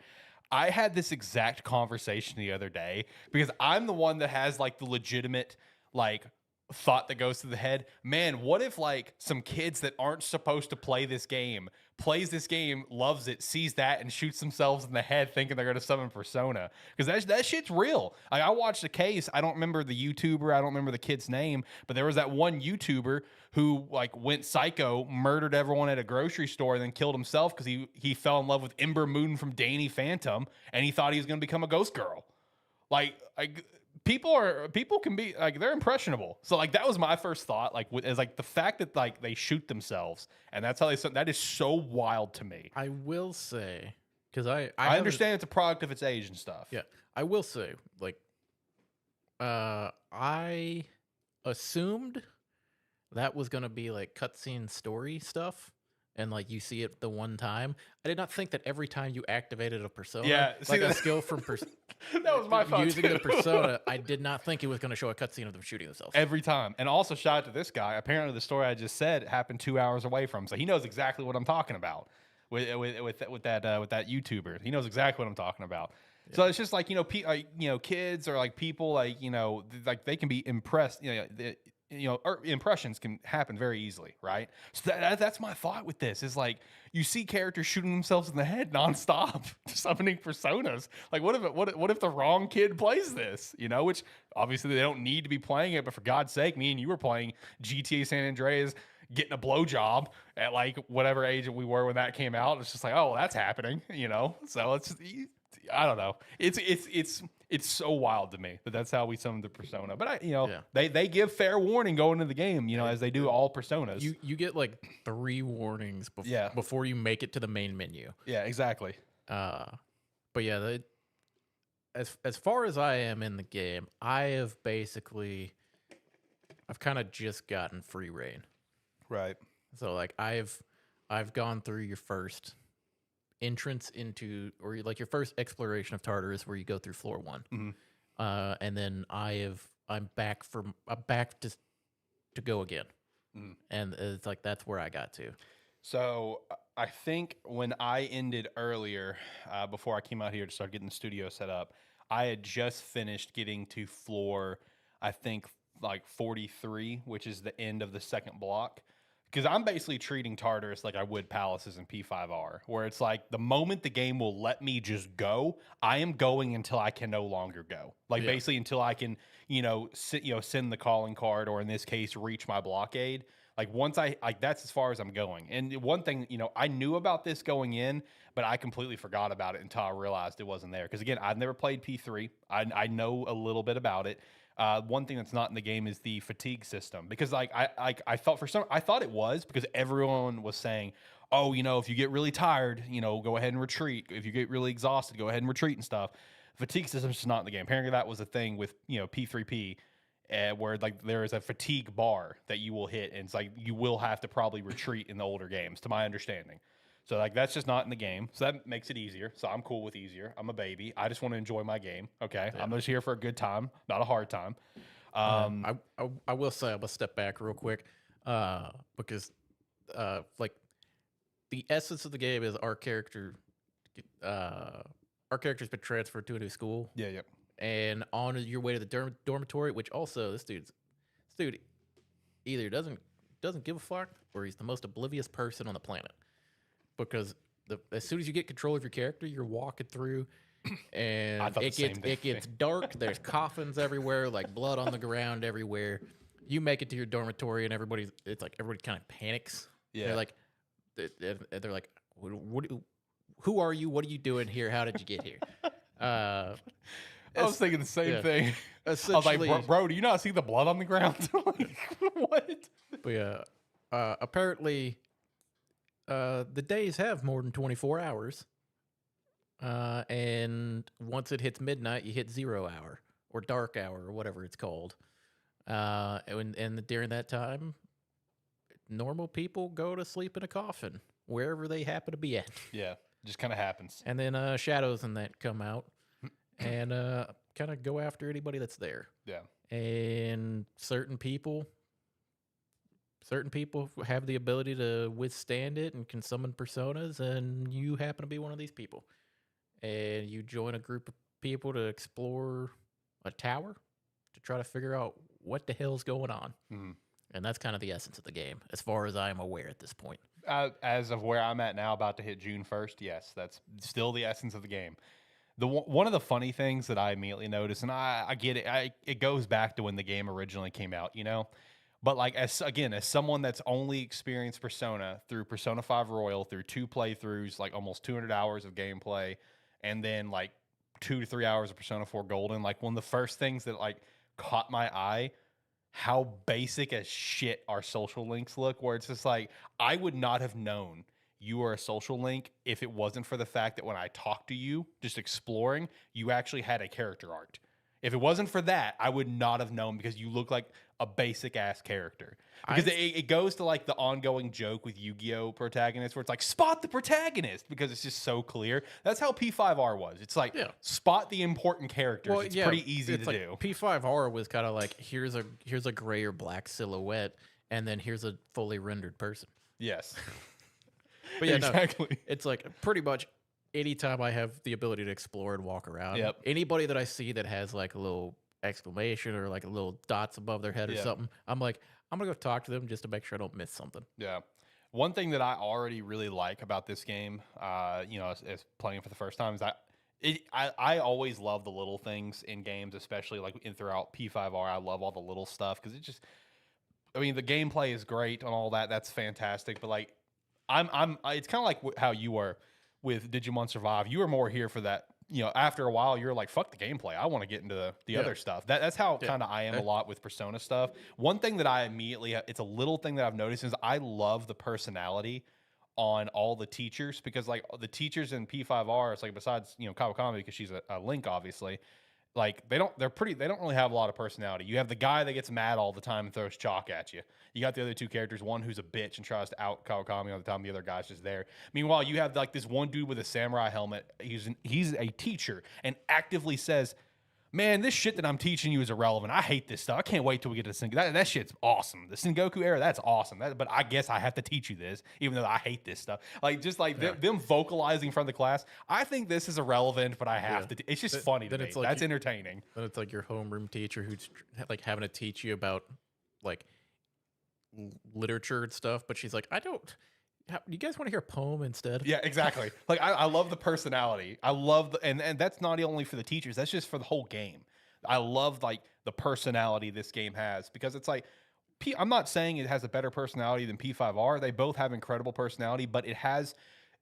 Speaker 1: I had this exact conversation the other day because I'm the one that has like the legitimate like thought that goes through the head. Man, what if like some kids that aren't supposed to play this game plays this game, loves it, sees that, and shoots themselves in the head thinking they're going to summon Persona? Because that shit's real. Like, I watched a case. I don't remember the YouTuber. I don't remember the kid's name. But there was that one YouTuber who like went psycho, murdered everyone at a grocery store, and then killed himself because he fell in love with Ember Moon from Danny Phantom, and he thought he was going to become a ghost girl. Like people can be like, they're impressionable. So like that was my first thought, like is like the fact that like they shoot themselves and that's how that is so wild to me.
Speaker 2: I will say, because I
Speaker 1: understand it's a product of its age and stuff.
Speaker 2: Yeah, I will say, like, I assumed that was gonna be like cutscene story stuff. And like you see it the one time, I did not think that every time you activated a persona, a skill from
Speaker 1: that was my thought
Speaker 2: using
Speaker 1: too.
Speaker 2: the persona, I did not think it was going to show a cutscene of them shooting themselves
Speaker 1: every time. And also shout out to this guy. Apparently, the story I just said happened 2 hours away from him, so he knows exactly what I'm talking about with that YouTuber. He knows exactly what I'm talking about. So it's just like, kids or like people like, like they can be impressed, or impressions can happen very easily, right? So that's my thought with this is like you see characters shooting themselves in the head nonstop, summoning personas. Like what if the wrong kid plays this? Which obviously they don't need to be playing it, but for God's sake, me and you were playing GTA San Andreas, getting a blowjob at like whatever age we were when that came out. It's just like, oh, well, that's happening, So it's I don't know. It's so wild to me that that's how we summon the persona. But they give fair warning going into the game, as they do all personas.
Speaker 2: You get like 3 warnings before you make it to the main menu.
Speaker 1: Yeah, exactly.
Speaker 2: But yeah, as far as I am in the game, I've kind of just gotten free reign.
Speaker 1: Right.
Speaker 2: So like I've gone through your first entrance into, or like your first exploration of Tartarus, where you go through floor 1, and then I'm back to go again, and it's like that's where I got to.
Speaker 1: So I think when I ended earlier, before I came out here to start getting the studio set up, I had just finished getting to floor, I think like 43, which is the end of the second block. Because I'm basically treating Tartarus like I would Palaces in P5R, where it's like the moment the game will let me just go, I am going until I can no longer go. Like basically until I can, send the calling card, or in this case, reach my blockade. Like once that's as far as I'm going. And one thing, I knew about this going in, but I completely forgot about it until I realized it wasn't there. Because again, I've never played P3. I know a little bit about it. One thing that's not in the game is the fatigue system, because I thought it was, because everyone was saying, oh, if you get really tired, go ahead and retreat. If you get really exhausted, go ahead and retreat and stuff. Fatigue system is just not in the game. Apparently that was a thing with P3P, where like there is a fatigue bar that you will hit, and it's like you will have to probably retreat in the older games, to my understanding. So like that's just not in the game. So that makes it easier. So I'm cool with easier. I'm a baby. I just want to enjoy my game. Okay. Yeah. I'm just here for a good time, not a hard time.
Speaker 2: I will say, I'm gonna step back real quick, because like the essence of the game is our character's been transferred to a new school.
Speaker 1: Yeah, yep.
Speaker 2: And on your way to the dormitory, which also this dude either doesn't give a fuck, or he's the most oblivious person on the planet. Because as soon as you get control of your character, you're walking through, and it gets dark. There's coffins everywhere, like blood on the ground everywhere. You make it to your dormitory, and everybody kind of panics.
Speaker 1: Yeah,
Speaker 2: they're like, who are you? What are you doing here? How did you get here?
Speaker 1: I was thinking the same thing. I was like, bro, do you not see the blood on the ground? Like, what?
Speaker 2: But yeah, apparently. The days have more than 24 hours. And once it hits midnight, you hit 0 hour or dark hour or whatever it's called. And during that time, normal people go to sleep in a coffin wherever they happen to be at.
Speaker 1: Yeah, just kind of happens.
Speaker 2: And then shadows and that come out and kind of go after anybody that's there.
Speaker 1: Yeah.
Speaker 2: And certain people have the ability to withstand it and can summon personas, and you happen to be one of these people. And you join a group of people to explore a tower to try to figure out what the hell's going on. Mm-hmm. And that's kind of the essence of the game, as far as I'm aware at this point.
Speaker 1: As of where I'm at now, about to hit June 1st, yes, that's still the essence of the game. One of the funny things that I immediately noticed, and I get it, it goes back to when the game originally came out, But like as someone that's only experienced Persona through Persona 5 Royal, through 2 playthroughs, like almost 200 hours of gameplay, and then like 2 to 3 hours of Persona 4 Golden, like one of the first things that like caught my eye, how basic as shit our social links look, where it's just like, I would not have known you were a social link if it wasn't for the fact that when I talked to you, just exploring, you actually had a character art. If it wasn't for that, I would not have known, because you look like a basic ass character. Because it goes to like the ongoing joke with Yu-Gi-Oh! Protagonists, where it's like, spot the protagonist, because it's just so clear. That's how P5R was. It's like, spot the important characters. Well, it's pretty easy to do.
Speaker 2: P5R was kind of like, here's a gray or black silhouette, and then here's a fully rendered person.
Speaker 1: Yes.
Speaker 2: But yeah, exactly. No, it's like pretty much anytime I have the ability to explore and walk around,
Speaker 1: Yep.
Speaker 2: anybody that I see that has like a little exclamation or like a little dots above their head or
Speaker 1: Yep.
Speaker 2: something, I'm like, I'm gonna go talk to them just to make sure I don't miss something.
Speaker 1: Yeah. One thing that I already really like about this game, as playing it for the first time, is I always love the little things in games, especially like in throughout P5R. I love all the little stuff because I mean, the gameplay is great and all that. That's fantastic. But like, it's kind of like how you were with Digimon Survive. You were more here for that. After a while, you're like, fuck the gameplay. I want to get into the other stuff. That's how kind of I am a lot with Persona stuff. One thing that I immediately, it's a little thing that I've noticed is I love the personality on all the teachers because like the teachers in P5R, it's like besides, Kawakami because she's a Link, obviously. Like they don't really have a lot of personality. You have the guy that gets mad all the time and throws chalk at you. You got the other two characters, one who's a bitch and tries to out Kawakami all the time. The other guy's just there. Meanwhile, you have like this one dude with a samurai helmet. He's a teacher and actively says, "Man, this shit that I'm teaching you is irrelevant. I hate this stuff. I can't wait till we get to Sengoku. That shit's awesome. The Sengoku era, that's awesome. But I guess I have to teach you this, even though I hate this stuff." Like, just like them vocalizing from the class, I think this is irrelevant, but I have to. It's just funny to me.
Speaker 2: It's like
Speaker 1: That's entertaining.
Speaker 2: Then it's like your homeroom teacher who's like having to teach you about like literature and stuff, but she's like, you guys want to hear a poem instead?
Speaker 1: Yeah, exactly. Like I love the personality. I love and that's not only for the teachers. That's just for the whole game. I love like the personality this game has because it's like I'm not saying it has a better personality than P5R. They both have incredible personality, but it has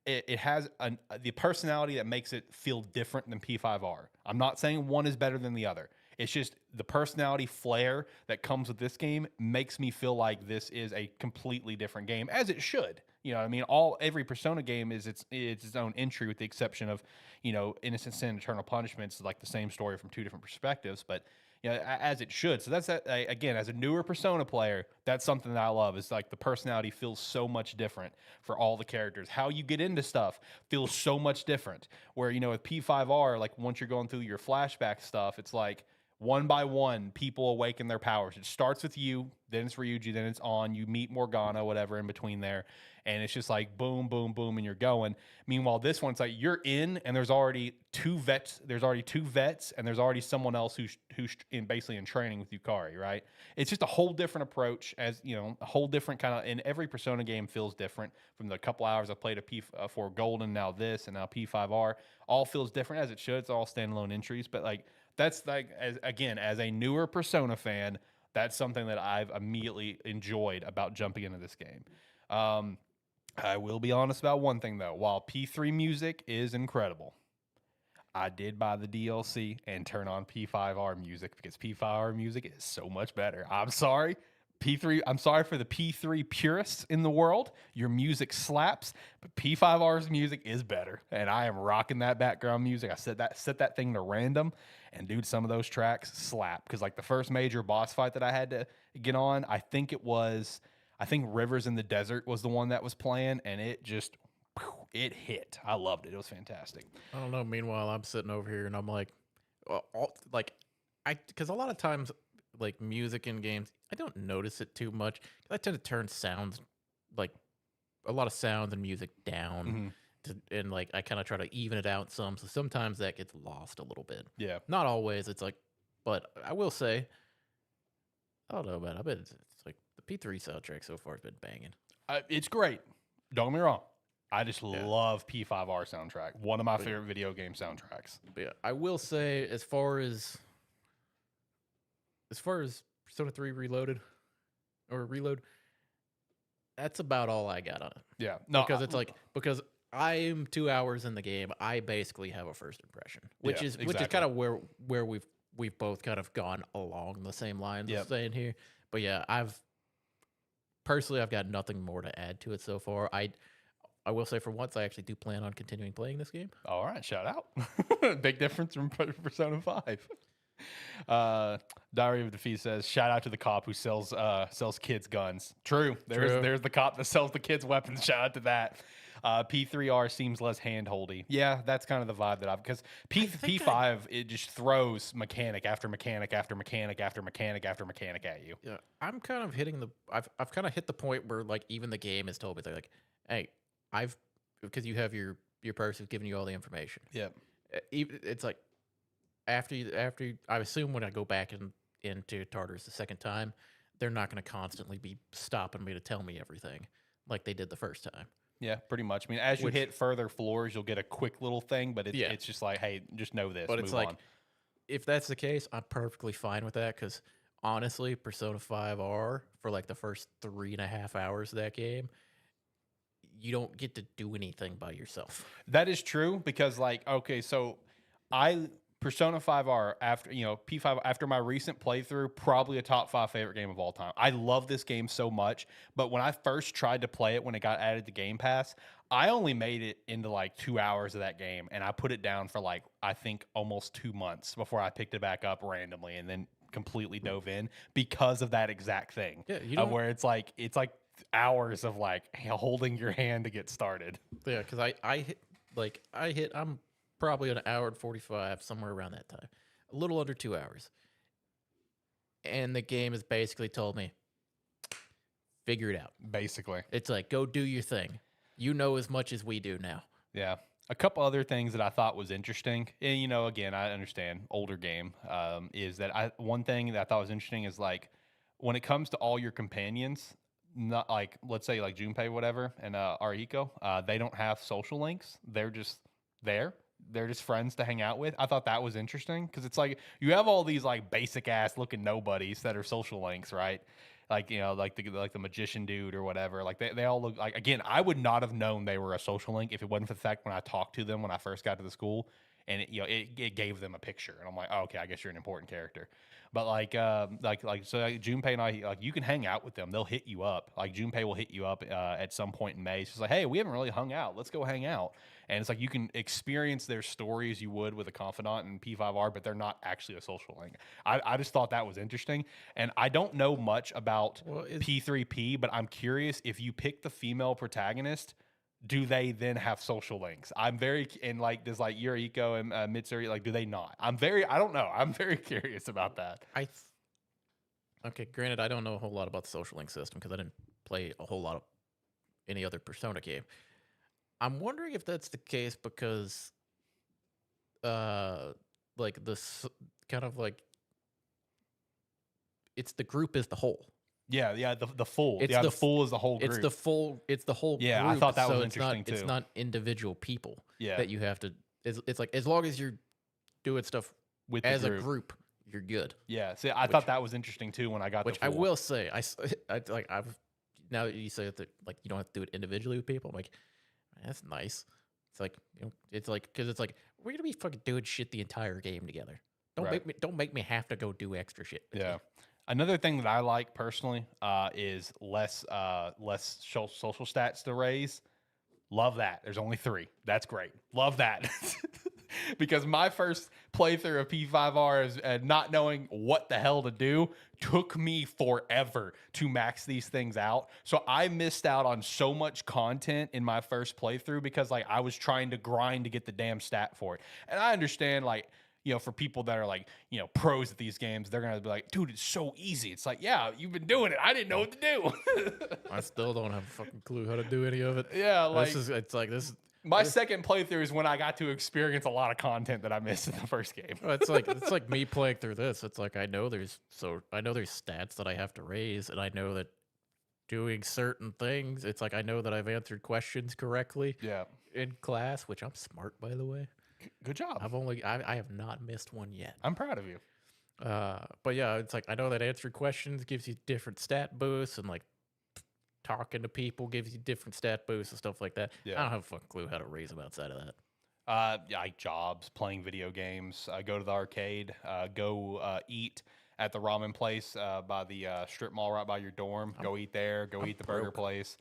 Speaker 1: the personality that makes it feel different than P5R. I'm not saying one is better than the other. It's just the personality flair that comes with this game makes me feel like this is a completely different game, as it should. You know what I mean? Every Persona game is its own entry, with the exception of, Innocent Sin, Eternal Punishment. It's like the same story from two different perspectives, but as it should. So that's that. Again, as a newer Persona player, that's something that I love. Is like the personality feels so much different for all the characters. How you get into stuff feels so much different. Where with P5R, like once you're going through your flashback stuff, it's like one by one, people awaken their powers. It starts with you, then it's Ryuji, then it's on. You meet Morgana, whatever in between there, and it's just like boom, boom, boom, and you're going. Meanwhile, this one's like you're in, and there's already two vets. There's already two vets, and there's already someone else who's basically in training with Yukari. Right? It's just a whole different approach, a whole different kind of. And every Persona game feels different. From the couple hours I played for Golden, now this, and now P5R, all feels different as it should. It's all standalone entries, but like. That's like, as a newer Persona fan, that's something that I've immediately enjoyed about jumping into this game. I will be honest about one thing, though. While P3 music is incredible, I did buy the DLC and turn on P5R music because P5R music is so much better. I'm sorry. I'm sorry for the P3 purists in the world. Your music slaps, but P5R's music is better. And I am rocking that background music. I set that thing to random. And dude, some of those tracks slap. Because like the first major boss fight that I had to get on, I think Rivers in the Desert was the one that was playing, and it just it hit. I loved it. It was fantastic.
Speaker 2: I don't know. Meanwhile, I'm sitting over here and I'm like, because a lot of times, like music in games, I don't notice it too much. I tend to turn sounds, like a lot of sounds and music down, and like I kind of try to even it out some. So sometimes that gets lost a little bit.
Speaker 1: Yeah,
Speaker 2: not always. It's like, but I will say, I don't know, man. I bet it's like the P3 soundtrack so far has been banging.
Speaker 1: It's great. Don't get me wrong. I just love P5R soundtrack. One of my favorite video game soundtracks.
Speaker 2: But yeah, I will say, as far as Persona 3 Reload, that's about all I got on it.
Speaker 1: Yeah. No,
Speaker 2: because I'm 2 hours in the game, I basically have a first impression, which is kind of where we've both kind of gone along the same lines of saying here. But yeah, I've got nothing more to add to it so far. I will say, for once, I actually do plan on continuing playing this game.
Speaker 1: All right, shout out. Big difference from Persona 5. Diary of Defeat says, shout out to the cop who sells kids guns. True. There's the cop that sells the kids weapons. Shout out to that. P3R seems less handholdy. Yeah, that's kind of the vibe that because P5 it just throws mechanic after mechanic after mechanic after mechanic after mechanic at you.
Speaker 2: Yeah, I'm kind of I've kind of hit the point where like even the game has told me, they're like, hey, because you have your your person's giving you all the information.
Speaker 1: Yep.
Speaker 2: It's like after I assume when I go back into Tartarus the second time, they're not going to constantly be stopping me to tell me everything like they did the first time.
Speaker 1: Yeah, pretty much. I mean, as you hit further floors, you'll get a quick little thing, but it's just like, hey, just know this.
Speaker 2: But it's like,
Speaker 1: on.
Speaker 2: If that's the case, I'm perfectly fine with that because honestly, Persona 5R for like the first 3.5 hours of that game, you don't get to do anything by yourself.
Speaker 1: That is true because, like, okay, so Persona 5R after P5 after my recent playthrough, probably a top 5 favorite game of all time. I love this game so much, but when I first tried to play it when it got added to Game Pass, I only made it into like 2 hours of that game, and I put it down for like I think almost 2 months before I picked it back up randomly and then completely dove in because of that exact thing.
Speaker 2: Yeah,
Speaker 1: where it's like hours of like holding your hand to get started.
Speaker 2: Yeah, because I'm probably an hour and 45, somewhere around that time. A little under 2 hours. And the game has basically told me, figure it out.
Speaker 1: Basically.
Speaker 2: It's like, go do your thing. You know as much as we do now.
Speaker 1: Yeah. A couple other things that I thought was interesting, and again, I understand older game, is that one thing that I thought was interesting is like when it comes to all your companions, not like let's say like Junpei, whatever, and Ariko, they don't have social links. They're just there. They're just friends to hang out with. I thought that was interesting because it's like you have all these like basic ass looking nobodies that are social links, right? Like like the magician dude or whatever. Like they all look like, again, I would not have known they were a social link if it wasn't for the fact when I talked to them when I first got to the school, and it gave them a picture, and I'm like, oh, okay, I guess you're an important character. But like Junpei and I, like you can hang out with them. They'll hit you up. Like Junpei will hit you up at some point in May. She's like, hey, we haven't really hung out. Let's go hang out. And it's like you can experience their stories you would with a confidant in P5R, but they're not actually a social link. I just thought that was interesting. And I don't know much about P3P, but I'm curious if you pick the female protagonist, do they then have social links? I'm very, and like, does like Yuriko and Mitsuri, like, do they not? I don't know. I'm very curious about that.
Speaker 2: Okay, granted, I don't know a whole lot about the social link system because I didn't play a whole lot of any other Persona game. I'm wondering if that's the case because, like this kind of like, it's the group as the whole.
Speaker 1: Yeah, the full. The full is the whole group.
Speaker 2: It's the whole
Speaker 1: yeah,
Speaker 2: group.
Speaker 1: I thought that was
Speaker 2: so
Speaker 1: interesting too.
Speaker 2: It's not individual people
Speaker 1: Yeah.
Speaker 2: that you have to. It's like as long as you're doing stuff
Speaker 1: with
Speaker 2: as a group, you're good.
Speaker 1: Yeah. See, I thought that was interesting too when I got.
Speaker 2: Which I will say, I've now that you say that like you don't have to do it individually with people. I'm like, that's nice. It's like because it's like we're gonna be fucking doing shit the entire game together. Don't make me have to go do extra shit.
Speaker 1: Yeah. Another thing that I like personally is less social stats to raise. Love that. There's only 3. That's great. Love that. Because my first playthrough of P5R is not knowing what the hell to do took me forever to max these things out. So I missed out on so much content in my first playthrough because like I was trying to grind to get the damn stat for it. And I understand like, for people that are like, pros at these games, they're going to be like, dude, it's so easy. It's like, yeah, you've been doing it. I didn't know what to do.
Speaker 2: I still don't have a fucking clue how to do any of it.
Speaker 1: Yeah. Like, My
Speaker 2: this,
Speaker 1: second playthrough is when I got to experience a lot of content that I missed in the first game.
Speaker 2: It's like me playing through this. It's like I know there's stats that I have to raise, and I know that doing certain things, it's like I know that I've answered questions correctly.
Speaker 1: Yeah.
Speaker 2: In class, which I'm smart, by the way.
Speaker 1: Good job.
Speaker 2: I have not missed one yet.
Speaker 1: I'm proud of you.
Speaker 2: But yeah, it's like I know that answering questions gives you different stat boosts, and like talking to people gives you different stat boosts and stuff like that.
Speaker 1: Yeah.
Speaker 2: I don't have a fucking clue how to raise them outside of that.
Speaker 1: Like jobs, playing video games, go to the arcade, go eat at the ramen place by the strip mall right by your dorm. Go eat there. Go eat the burger place.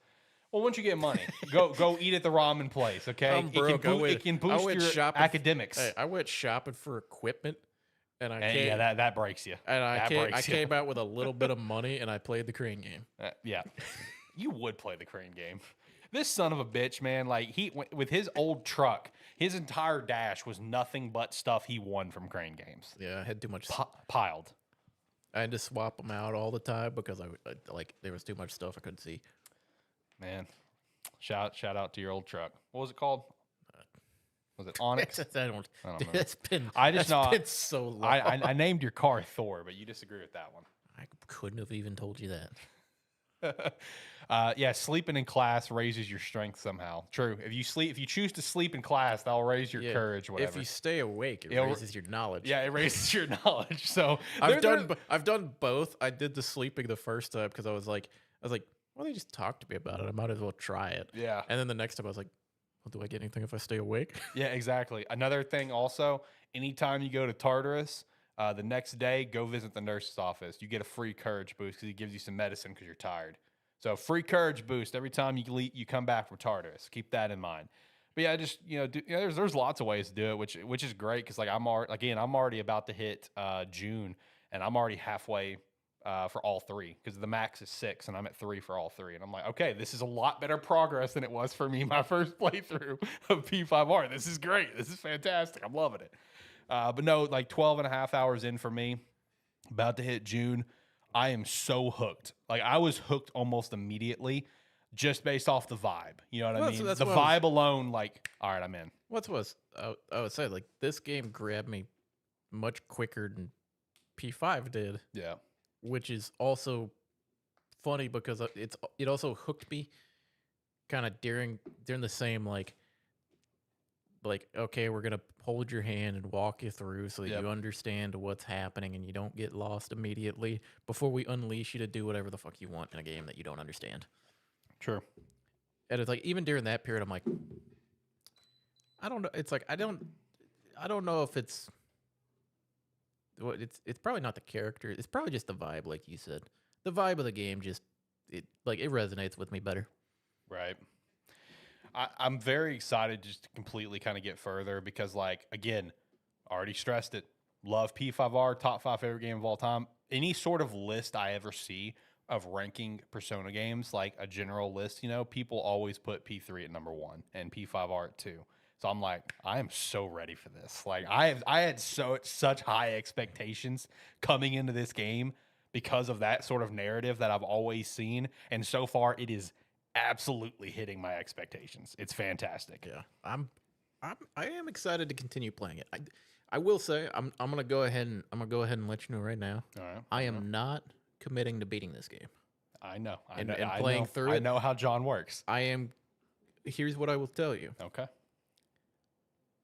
Speaker 1: Well, once you get money, go eat at the ramen place. Okay, it can boost your academics.
Speaker 2: Hey, I went shopping for equipment, and
Speaker 1: that breaks you.
Speaker 2: And I came out with a little bit of money, and I played the crane game.
Speaker 1: Yeah, you would play the crane game. This son of a bitch, man, like with his old truck, his entire dash was nothing but stuff he won from crane games.
Speaker 2: Yeah, I had too much
Speaker 1: piled.
Speaker 2: I had to swap them out all the time because I there was too much stuff I couldn't see.
Speaker 1: Man, shout out to your old truck. What was it called? Was it Onyx?
Speaker 2: I don't.
Speaker 1: I don't know.
Speaker 2: That's been.
Speaker 1: I just
Speaker 2: that's
Speaker 1: know
Speaker 2: been so long.
Speaker 1: I named your car Thor, but you disagree with that one.
Speaker 2: I couldn't have even told you that.
Speaker 1: Yeah, sleeping in class raises your strength somehow. True. If you choose to sleep in class, that'll raise your courage. Whatever.
Speaker 2: If you stay awake, it raises your knowledge.
Speaker 1: Yeah, it raises your knowledge. So
Speaker 2: I've done both. I did the sleeping the first time because I was like, well, they just talked to me about it. I might as well try it.
Speaker 1: Yeah.
Speaker 2: And then the next time I was like, well, do I get anything if I stay awake?
Speaker 1: Yeah, exactly. Another thing also, anytime you go to Tartarus, the next day, go visit the nurse's office. You get a free courage boost because he gives you some medicine because you're tired. So free courage boost every time you come back from Tartarus. Keep that in mind. But yeah, just there's lots of ways to do it, which is great because like I'm already about to hit June, and I'm already halfway for all three because the max is 6, and I'm at 3 for all 3, and I'm like, okay, this is a lot better progress than it was for me my first playthrough of P5R. This is great. This is fantastic. I'm loving it. But no, like 12 and a half hours in for me, about to hit June. I am so hooked. Like I was hooked almost immediately just based off the vibe. You know what I mean? The vibe alone, like, all right, I'm in.
Speaker 2: I would say like this game grabbed me much quicker than P5 did.
Speaker 1: Yeah.
Speaker 2: Which is also funny because it also hooked me kind of during the same like okay, we're gonna hold your hand and walk you through so that you understand what's happening and you don't get lost immediately before we unleash you to do whatever the fuck you want in a game that you don't understand.
Speaker 1: True.
Speaker 2: And it's like even during that period, I'm like, I don't know. It's like I don't know if it's probably not the character. It's probably just the vibe, like you said. The vibe of the game it resonates with me better.
Speaker 1: Right. I'm very excited just to completely kind of get further because, like, again, already stressed it. Love P5R, top 5 favorite game of all time. Any sort of list I ever see of ranking Persona games, like a general list, people always put P3 at number 1 and P5R at 2. So I'm like, I am so ready for this. Like, I had such high expectations coming into this game because of that sort of narrative that I've always seen, and so far it is absolutely hitting my expectations. It's fantastic.
Speaker 2: Yeah, I am excited to continue playing it. I will say I'm gonna go ahead and let you know right now.
Speaker 1: All right.
Speaker 2: I am not committing to beating this game.
Speaker 1: I know.
Speaker 2: And playing through it.
Speaker 1: I know how John works.
Speaker 2: Here's what I will tell you.
Speaker 1: Okay.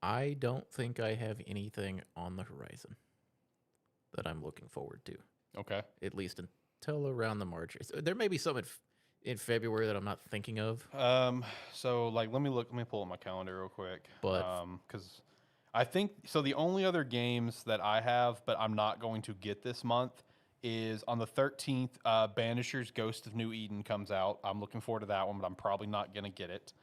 Speaker 2: I don't think I have anything on the horizon that I'm looking forward to.
Speaker 1: Okay.
Speaker 2: At least until around the March. There may be something in February that I'm not thinking of.
Speaker 1: So like, let me pull up my calendar real quick.
Speaker 2: But
Speaker 1: because I think so. The only other games that I have, but I'm not going to get this month, is on the 13th. Banisher's Ghost of New Eden comes out. I'm looking forward to that one, but I'm probably not gonna get it.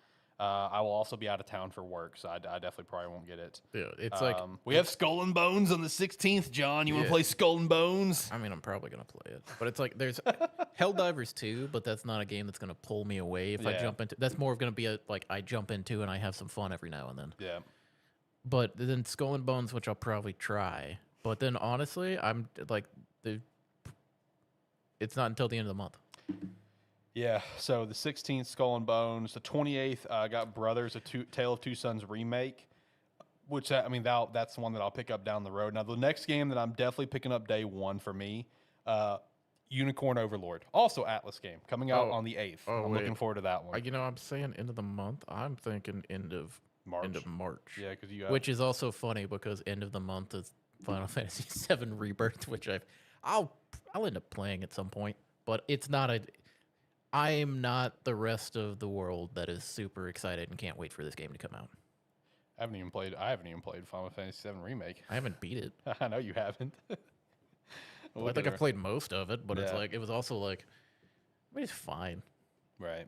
Speaker 1: I will also be out of town for work, so I definitely probably won't get it.
Speaker 2: Yeah, it's like
Speaker 1: we have Skull and Bones on the 16th. John, you want to play Skull and Bones?
Speaker 2: I mean, I'm probably gonna play it, but it's like there's Helldivers 2, but that's not a game that's gonna pull me away if I jump into. That's more of gonna be I jump into and I have some fun every now and then.
Speaker 1: Yeah.
Speaker 2: But then Skull and Bones, which I'll probably try. But then honestly, I'm like it's not until the end of the month.
Speaker 1: Yeah, so the 16th, Skull and Bones. The 28th, I got Brothers, Tale of Two Sons remake, which, that's the one that I'll pick up down the road. Now, the next game that I'm definitely picking up day one for me, Unicorn Overlord. Also Atlas game, coming out on the 8th. I'm looking forward to that one.
Speaker 2: I'm saying end of the month. I'm thinking end of March.
Speaker 1: Yeah, because
Speaker 2: which is also funny because end of the month is Final Fantasy VII Rebirth, which I'll end up playing at some point, but it's not I am not the rest of the world that is super excited and can't wait for this game to come out.
Speaker 1: I haven't even played Final Fantasy VII Remake.
Speaker 2: I haven't beat it.
Speaker 1: I know you haven't.
Speaker 2: I think I played most of it, but it was also it's fine.
Speaker 1: Right.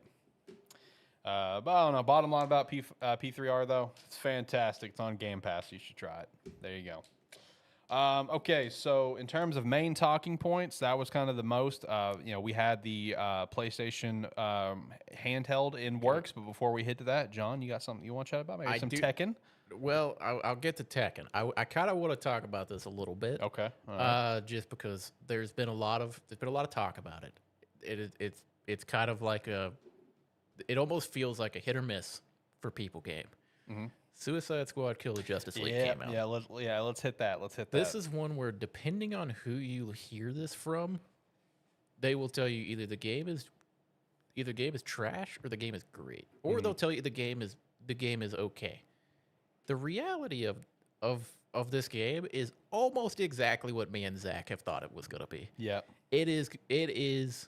Speaker 1: But I don't know. Bottom line about P3R though, it's fantastic. It's on Game Pass. You should try it. There you go. Okay, so in terms of main talking points, that was kind of the most. We had the PlayStation handheld in works, but before we hit to that, John, you got something you want to chat about? Maybe some Tekken?
Speaker 2: Well, I'll get to Tekken. I kind of want to talk about this a little bit.
Speaker 1: Okay. All right.
Speaker 2: Just because there's been a lot of talk about it. It's kind of like it almost feels like a hit or miss for people game. Suicide Squad Kill the Justice League
Speaker 1: Yeah,
Speaker 2: came out.
Speaker 1: let's hit that. Let's hit that.
Speaker 2: This is one where, depending on who you hear this from, they will tell you either the game is trash or the game is great, or they'll tell you the game is okay. The reality of this game is almost exactly what me and Zach have thought it was gonna be.
Speaker 1: Yeah.
Speaker 2: It is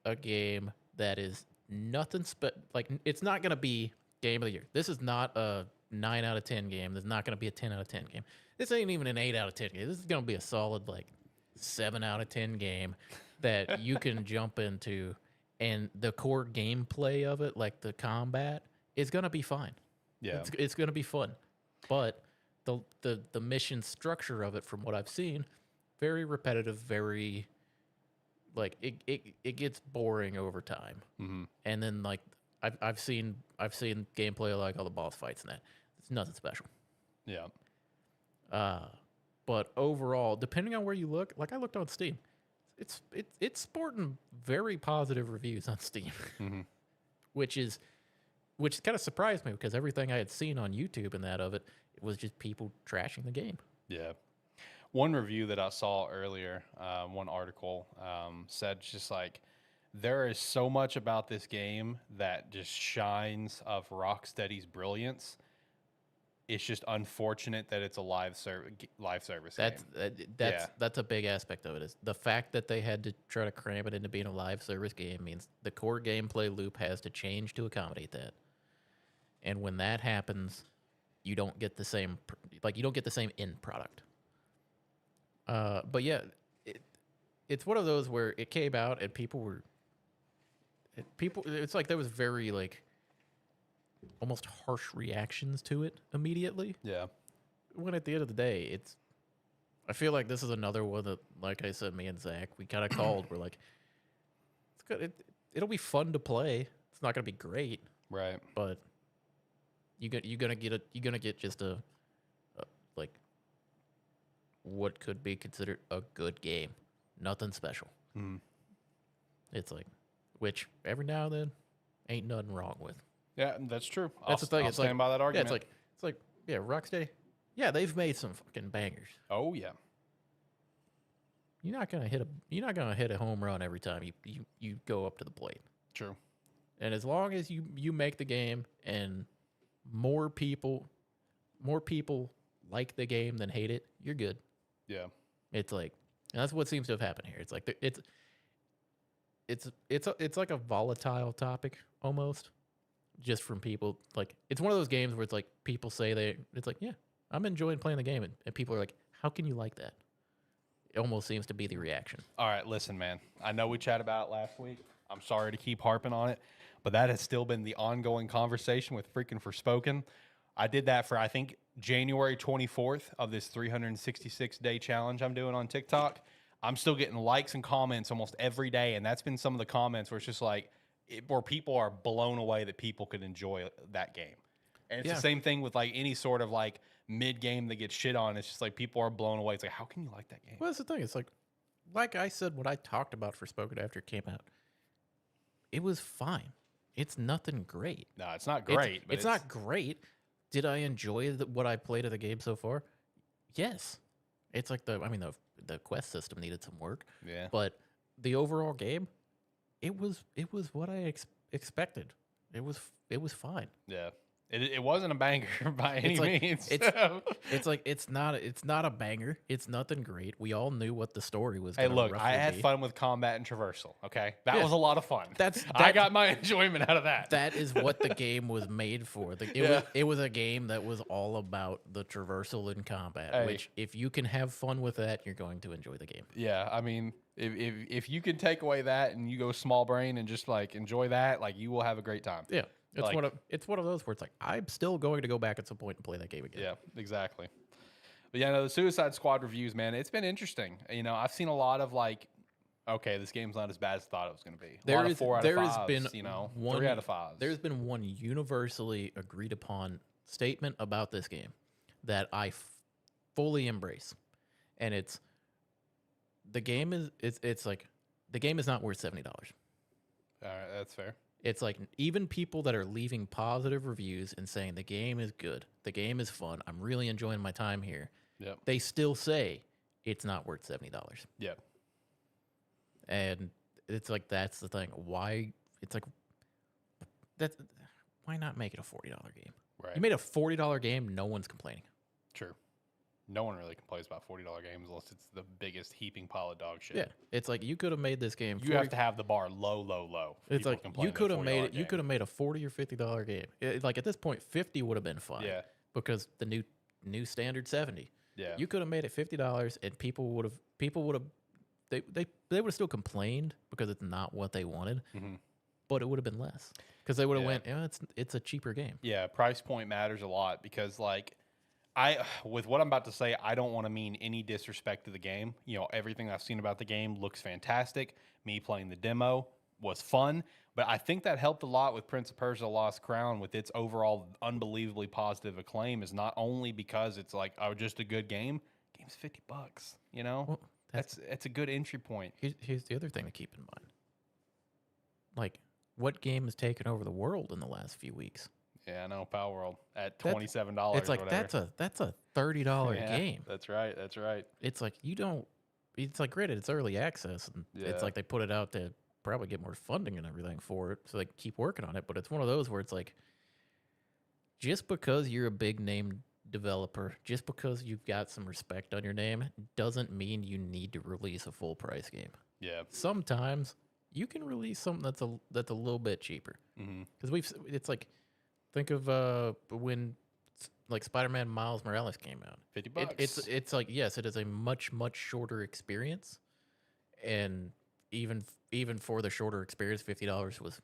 Speaker 2: a game that is nothing like, it's not gonna be game of the year. This is not a 9 out of 10 game. There's not gonna be a 10 out of 10 game. This ain't even an 8 out of 10 game. This is gonna be a solid like 7 out of 10 game that you can jump into, and the core gameplay of it, like the combat, is gonna be fine.
Speaker 1: Yeah.
Speaker 2: It's gonna be fun, but the mission structure of it, from what I've seen, very repetitive, very like it gets boring over time. And then like I've seen gameplay like all the boss fights and that. It's nothing special.
Speaker 1: Yeah.
Speaker 2: But overall, depending on where you look, like I looked on Steam, it's sporting very positive reviews on Steam, which kind of surprised me, because everything I had seen on YouTube and that of it was just people trashing the game.
Speaker 1: Yeah. One review that I saw earlier, one article, said just like, there is so much about this game that just shines of Rocksteady's brilliance. It's just unfortunate that it's a live service game.
Speaker 2: That's a big aspect of it. Is the fact that they had to try to cram it into being a live service game means the core gameplay loop has to change to accommodate that. And when that happens, you don't get the same end product. But yeah, it's one of those where it came out and it's like there was very like almost harsh reactions to it immediately.
Speaker 1: Yeah.
Speaker 2: When at the end of the day, I feel like this is another one that, like I said, me and Zach, we kind of called. We're like, it's good. It'll be fun to play. It's not gonna be great,
Speaker 1: Right.
Speaker 2: but you're gonna get just a like what could be considered a good game. Nothing special. It's like, which every now and then ain't nothing wrong with.
Speaker 1: Yeah, that's true.
Speaker 2: That's the thing.
Speaker 1: I'll stand by that argument.
Speaker 2: Yeah, it's like Rocksteady. Yeah, they've made some fucking bangers.
Speaker 1: Oh yeah.
Speaker 2: You're not gonna hit a home run every time you go up to the plate.
Speaker 1: True.
Speaker 2: And as long as you make the game and more people like the game than hate it, you're good.
Speaker 1: Yeah.
Speaker 2: It's like, and that's what seems to have happened here. It's like it's like a volatile topic almost, just from people. Like, it's one of those games where it's like people say it's like, yeah, I'm enjoying playing the game, and people are like, how can you like that? It almost seems to be the reaction.
Speaker 1: All right, listen, man. I know we chatted about it last week. I'm sorry to keep harping on it, but that has still been the ongoing conversation with freaking Forspoken. I did that for, I think, January 24th of this 366-day challenge I'm doing on TikTok. I'm still getting likes and comments almost every day, and that's been some of the comments where it's just like, where people are blown away that people could enjoy that game. And it's the same thing with like any sort of like mid-game that gets shit on. It's just like people are blown away. It's like, how can you like that game?
Speaker 2: Well, that's the thing. It's like I said, what I talked about Forspoken after it came out, it was fine. It's nothing great.
Speaker 1: No, it's not great.
Speaker 2: It's not great. Did I enjoy what I played of the game so far? Yes. It's like the quest system needed some work.
Speaker 1: Yeah.
Speaker 2: But the overall game, it was what I expected. It was fine.
Speaker 1: Yeah. It wasn't a banger by any means.
Speaker 2: It's like it's not a banger. It's nothing great. We all knew what the story was.
Speaker 1: Hey, look, I had fun with combat and traversal. Okay, that was a lot of fun.
Speaker 2: That
Speaker 1: I got my enjoyment out of that.
Speaker 2: That is what the game was made for. It was a game that was all about the traversal and combat.
Speaker 1: Hey.
Speaker 2: Which, if you can have fun with that, you're going to enjoy the game.
Speaker 1: Yeah, I mean, if you can take away that and you go small brain and just like enjoy that, like you will have a great time.
Speaker 2: Yeah. It's one of those where it's like, I'm still going to go back at some point and play that game again.
Speaker 1: Yeah, exactly. But yeah, no, the Suicide Squad reviews, man, it's been interesting. You know, I've seen a lot of like, okay, this game's not as bad as I thought it was going to be. A lot of 4 out of 5s, you know, 3 out of 5s.
Speaker 2: There's been one universally agreed upon statement about this game that I fully embrace, and it's the game is not worth $70.
Speaker 1: All right, that's fair.
Speaker 2: It's like even people that are leaving positive reviews and saying the game is good, the game is fun, I'm really enjoying my time here.
Speaker 1: Yep.
Speaker 2: They still say it's not worth $70.
Speaker 1: Yep.
Speaker 2: And it's like that's the thing. Why? It's like that. Why not make it a $40 game?
Speaker 1: Right.
Speaker 2: You made a $40 game, no one's complaining.
Speaker 1: Sure. No one really complains about $40 games unless it's the biggest heaping pile of dog shit.
Speaker 2: Yeah, it's like you could have made this game.
Speaker 1: You have to have the bar low, low, low.
Speaker 2: It's like you could have made it. You could have made a $40 or $50 game. Like at this point, 50 would have been fine.
Speaker 1: Yeah.
Speaker 2: Because the new standard 70.
Speaker 1: Yeah.
Speaker 2: You could have made it $50, and people would have they would have still complained because it's not what they wanted, but it would have been less because they would have went, yeah, it's a cheaper game.
Speaker 1: Yeah, price point matters a lot because like. With what I'm about to say, I don't want to mean any disrespect to the game. You know, everything I've seen about the game looks fantastic. Me playing the demo was fun, but I think that helped a lot with Prince of Persia: Lost Crown with its overall unbelievably positive acclaim. Is not only because it's like just a good game. Game's $50. You know,
Speaker 2: Well,
Speaker 1: that's a good entry point.
Speaker 2: Here's the other thing to keep in mind. Like, what game has taken over the world in the last few weeks?
Speaker 1: Yeah, I know. Palworld at $27.
Speaker 2: It's like that's a $30 game.
Speaker 1: That's right. That's right.
Speaker 2: It's like you don't. It's like granted, it's early access, and it's like they put it out to probably get more funding and everything for it, so they keep working on it. But it's one of those where it's like, just because you're a big name developer, just because you've got some respect on your name, doesn't mean you need to release a full price game.
Speaker 1: Yeah.
Speaker 2: Sometimes you can release something that's a little bit cheaper because it's like. Think of when like Spider-Man Miles Morales came out.
Speaker 1: $50.
Speaker 2: It's like, yes, it is a much shorter experience, and even for the shorter experience, $50 was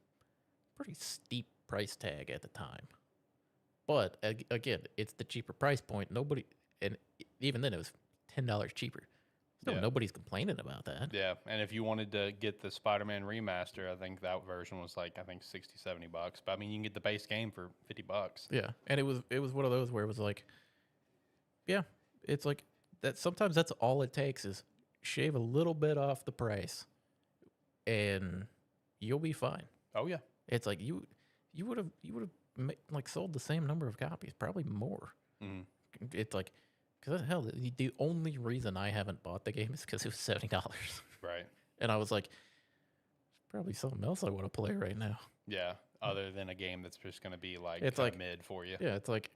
Speaker 2: pretty steep price tag at the time. But again, it's the cheaper price point. Nobody, and even then, it was $10 cheaper. So nobody's complaining about that.
Speaker 1: Yeah, and if you wanted to get the Spider-Man remaster, I think that version was like $60, $70. But I mean, you can get the base game for $50.
Speaker 2: Yeah, and it was one of those where it was like, yeah, it's like that. Sometimes that's all it takes is shave a little bit off the price, and you'll be fine.
Speaker 1: Oh yeah,
Speaker 2: it's like you would have like sold the same number of copies, probably more. It's like. Because hell, the only reason I haven't bought the game is because it was $70.
Speaker 1: Right.
Speaker 2: And I was like, probably something else I want to play right now.
Speaker 1: Yeah. Other than a game that's just going to be like
Speaker 2: it's like
Speaker 1: mid for you.
Speaker 2: Yeah. It's like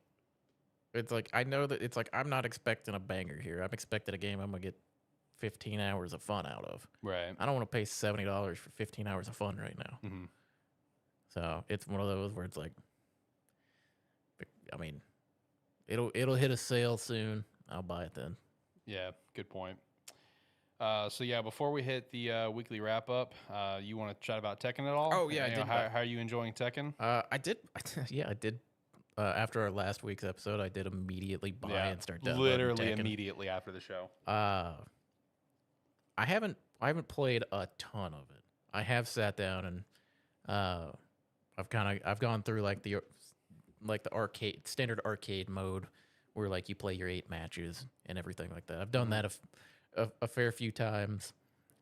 Speaker 2: I know that it's like I'm not expecting a banger here. I'm expecting a game I'm gonna get 15 hours of fun out of.
Speaker 1: Right.
Speaker 2: I don't want to pay $70 for 15 hours of fun right now. So it's one of those where it's like, I mean, it'll hit a sale soon. I'll buy it then.
Speaker 1: Yeah, good point. So yeah, before we hit the weekly wrap up, you want to chat about Tekken at all?
Speaker 2: Oh yeah, I did.
Speaker 1: How are you enjoying Tekken?
Speaker 2: I did. Yeah, I did. After our last week's episode, I did immediately buy and start downloading
Speaker 1: literally
Speaker 2: Tekken.
Speaker 1: Immediately after the show.
Speaker 2: I haven't played a ton of it. I have sat down and I've gone through like the standard arcade mode where like you play your 8 matches and everything like that. I've done that a fair few times.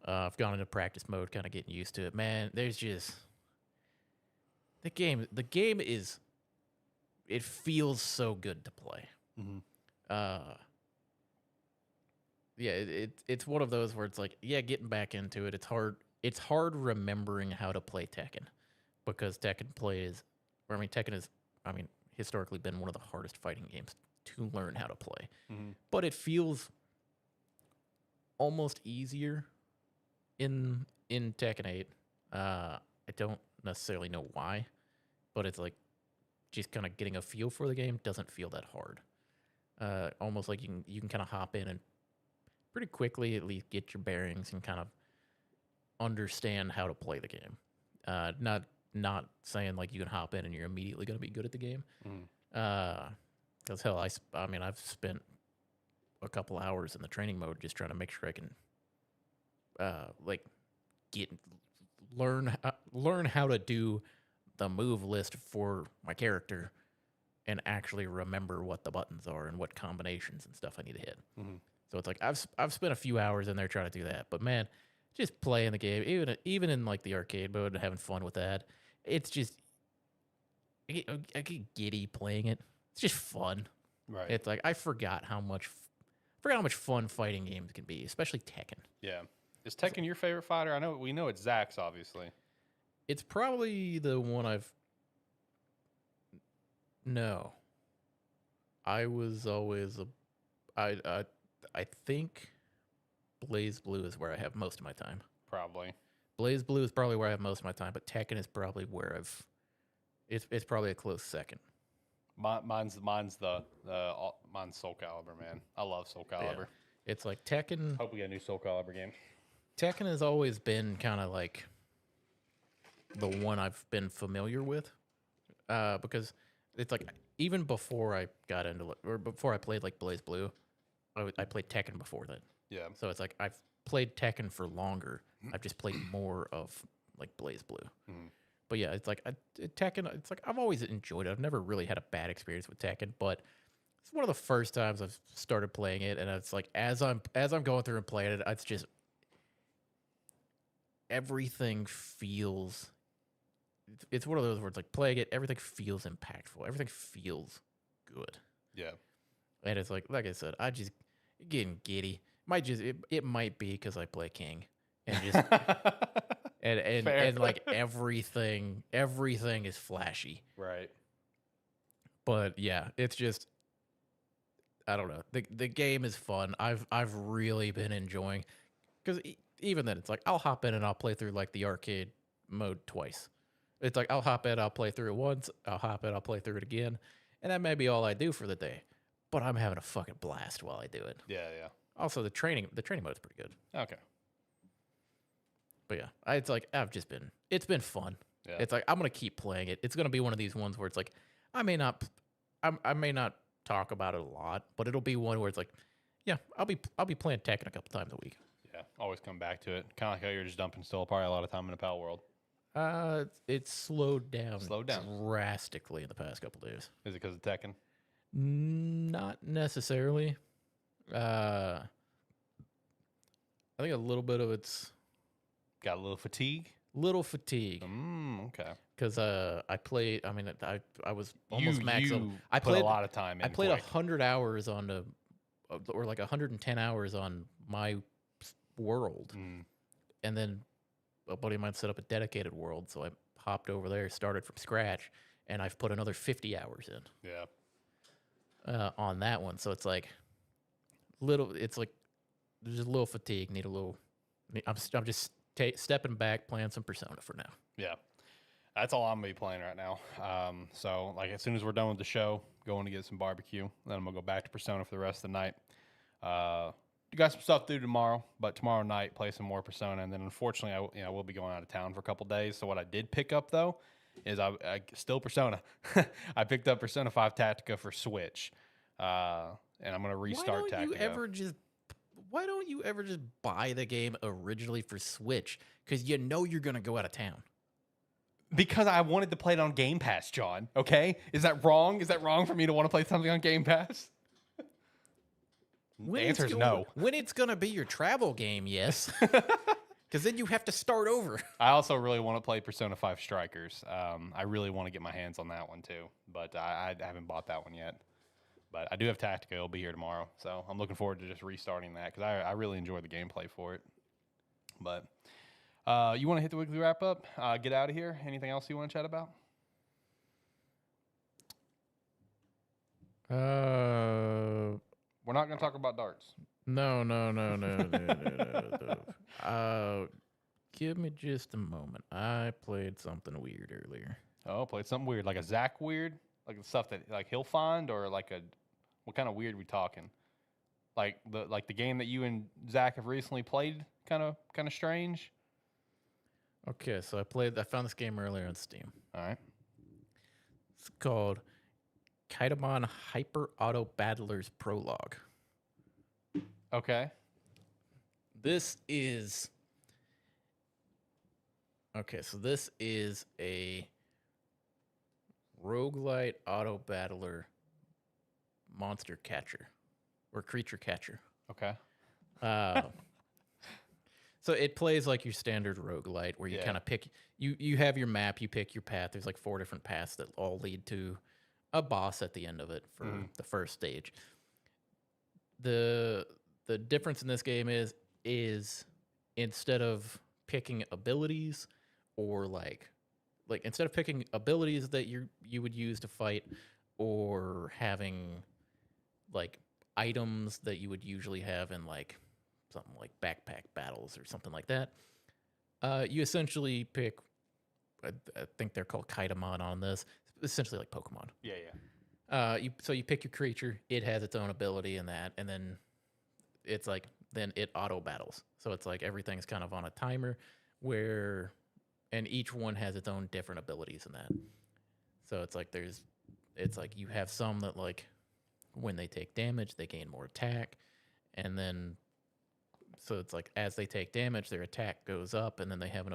Speaker 2: I've gone into practice mode, kind of getting used to it. Man, there's just the game is, it feels so good to play. Yeah, it's one of those where it's like, yeah, getting back into it. It's hard remembering how to play Tekken because Tekken is historically been one of the hardest fighting games to learn how to play. But it feels almost easier in Tekken 8. I don't necessarily know why, but it's like just kind of getting a feel for the game doesn't feel that hard. Almost like you can kind of hop in and pretty quickly at least get your bearings and kind of understand how to play the game. Not saying like you can hop in and you're immediately going to be good at the game. Because hell, I've spent a couple hours in the training mode just trying to make sure I can learn how to do the move list for my character and actually remember what the buttons are and what combinations and stuff I need to hit. So it's like I've spent a few hours in there trying to do that, but man, just playing the game, even in like the arcade mode and having fun with that, it's just I get giddy playing it. It's just fun.
Speaker 1: Right.
Speaker 2: It's like I forgot how much fun fighting games can be, especially Tekken.
Speaker 1: Yeah. Is Tekken your favorite fighter? We know it's Zach's, obviously.
Speaker 2: It's probably the one No. I was always I think Blaze Blue is where I have most of my time.
Speaker 1: Probably.
Speaker 2: Blaze Blue is probably where I have most of my time, but Tekken is probably where it's probably a close second.
Speaker 1: Mine's Soul Calibur, man. I love Soul Calibur.
Speaker 2: Yeah. It's like Tekken.
Speaker 1: Hope we get a new Soul Calibur game.
Speaker 2: Tekken has always been kind of like the one I've been familiar with, because it's like even before I got into or before I played like Blaze Blue, I played Tekken before that.
Speaker 1: Yeah.
Speaker 2: So it's like I've played Tekken for longer. I've just played more of like Blaze Blue.
Speaker 1: Mm-hmm.
Speaker 2: But yeah, it's like Tekken. It's like I've always enjoyed it. I've never really had a bad experience with Tekken, but it's one of the first times I've started playing it, and it's like as I'm going through and playing it, it's just everything feels. It's one of those words like playing it. Everything feels impactful. Everything feels good.
Speaker 1: Yeah.
Speaker 2: And it's like I said, I just getting giddy. It might be because I play King and just. And like everything is flashy.
Speaker 1: Right.
Speaker 2: But yeah, it's just I don't know. The game is fun. I've really been enjoying because even then it's like I'll hop in and I'll play through like the arcade mode twice. It's like I'll hop in, I'll play through it once, I'll hop in, I'll play through it again, and that may be all I do for the day. But I'm having a fucking blast while I do it.
Speaker 1: Yeah, yeah.
Speaker 2: Also, the training mode is pretty good.
Speaker 1: Okay.
Speaker 2: But yeah, it's been fun.
Speaker 1: Yeah.
Speaker 2: It's like I'm gonna keep playing it. It's gonna be one of these ones where it's like I may not talk about it a lot, but it'll be one where it's like, yeah, I'll be playing Tekken a couple times a week.
Speaker 1: Yeah, always come back to it. Kind of like how you're just dumping still probably a lot of time in the Palworld.
Speaker 2: It's slowed down.
Speaker 1: Slowed down
Speaker 2: drastically in the past couple days.
Speaker 1: Is it because of Tekken?
Speaker 2: Not necessarily. I think a little bit of it's
Speaker 1: got a little fatigue.
Speaker 2: Okay. Because I played. I mean, I was almost maxed out.
Speaker 1: I played a lot of time.
Speaker 2: I played 100 hours on or like 110 hours on my world, and then a buddy of mine set up a dedicated world, so I hopped over there, started from scratch, and I've put another 50 hours in.
Speaker 1: Yeah.
Speaker 2: On that one, so it's like It's like there's a little fatigue. Need a little. I'm just stepping back, playing some Persona for now.
Speaker 1: Yeah. That's all I'm gonna be playing right now. So like as soon as we're done with the show, going to get some barbecue. Then I'm gonna go back to Persona for the rest of the night. You got some stuff to do tomorrow, but tomorrow night play some more Persona, and then unfortunately I will be going out of town for a couple days. So what I did pick up though is I still Persona. I picked up Persona 5 Tactica for Switch, and I'm gonna restart Tactica.
Speaker 2: Why don't you ever just buy the game originally for Switch? Because you know you're gonna go out of town.
Speaker 1: Because I wanted to play it on Game Pass, John. Okay, is that wrong? Is that wrong for me to want to play something on Game Pass? The answer is no.
Speaker 2: When it's gonna be your travel game, yes. Because then you have to start over.
Speaker 1: I also really want to play Persona 5 Strikers. I really want to get my hands on that one too, but I haven't bought that one yet. But I do have Tactica. It'll be here tomorrow, so I'm looking forward to just restarting that because I really enjoy the gameplay for it. But you want to hit the weekly wrap up? Get out of here. Anything else you want to chat about? We're not going to talk about darts.
Speaker 2: No. Give me just a moment. I played something weird earlier.
Speaker 1: Oh, played something weird, like a Zach weird, like the stuff that like he'll find, or like what kind of weird we talking? Like the game that you and Zach have recently played, kind of strange.
Speaker 2: Okay, so I found this game earlier on Steam.
Speaker 1: All right.
Speaker 2: It's called Kaitamon Hyper Auto Battlers Prologue.
Speaker 1: Okay.
Speaker 2: This is a roguelite auto battler monster catcher or creature catcher.
Speaker 1: Okay.
Speaker 2: So it plays like your standard roguelite where you
Speaker 1: Yeah.
Speaker 2: kind of pick you have your map, you pick your path. There's like 4 different paths that all lead to a boss at the end of it for the first stage. The difference in this game is instead of picking abilities or like instead of picking abilities that you would use to fight or having like items that you would usually have in like something like backpack battles or something like that. You essentially pick, I think they're called Kaitamon on this, essentially like Pokemon.
Speaker 1: Yeah, yeah.
Speaker 2: You pick your creature, it has its own ability in that, and then it's like, then it auto battles. So it's like everything's kind of on a timer and each one has its own different abilities in that. So it's like you have some that like when they take damage, they gain more attack, and then so it's like as they take damage, their attack goes up, and then they have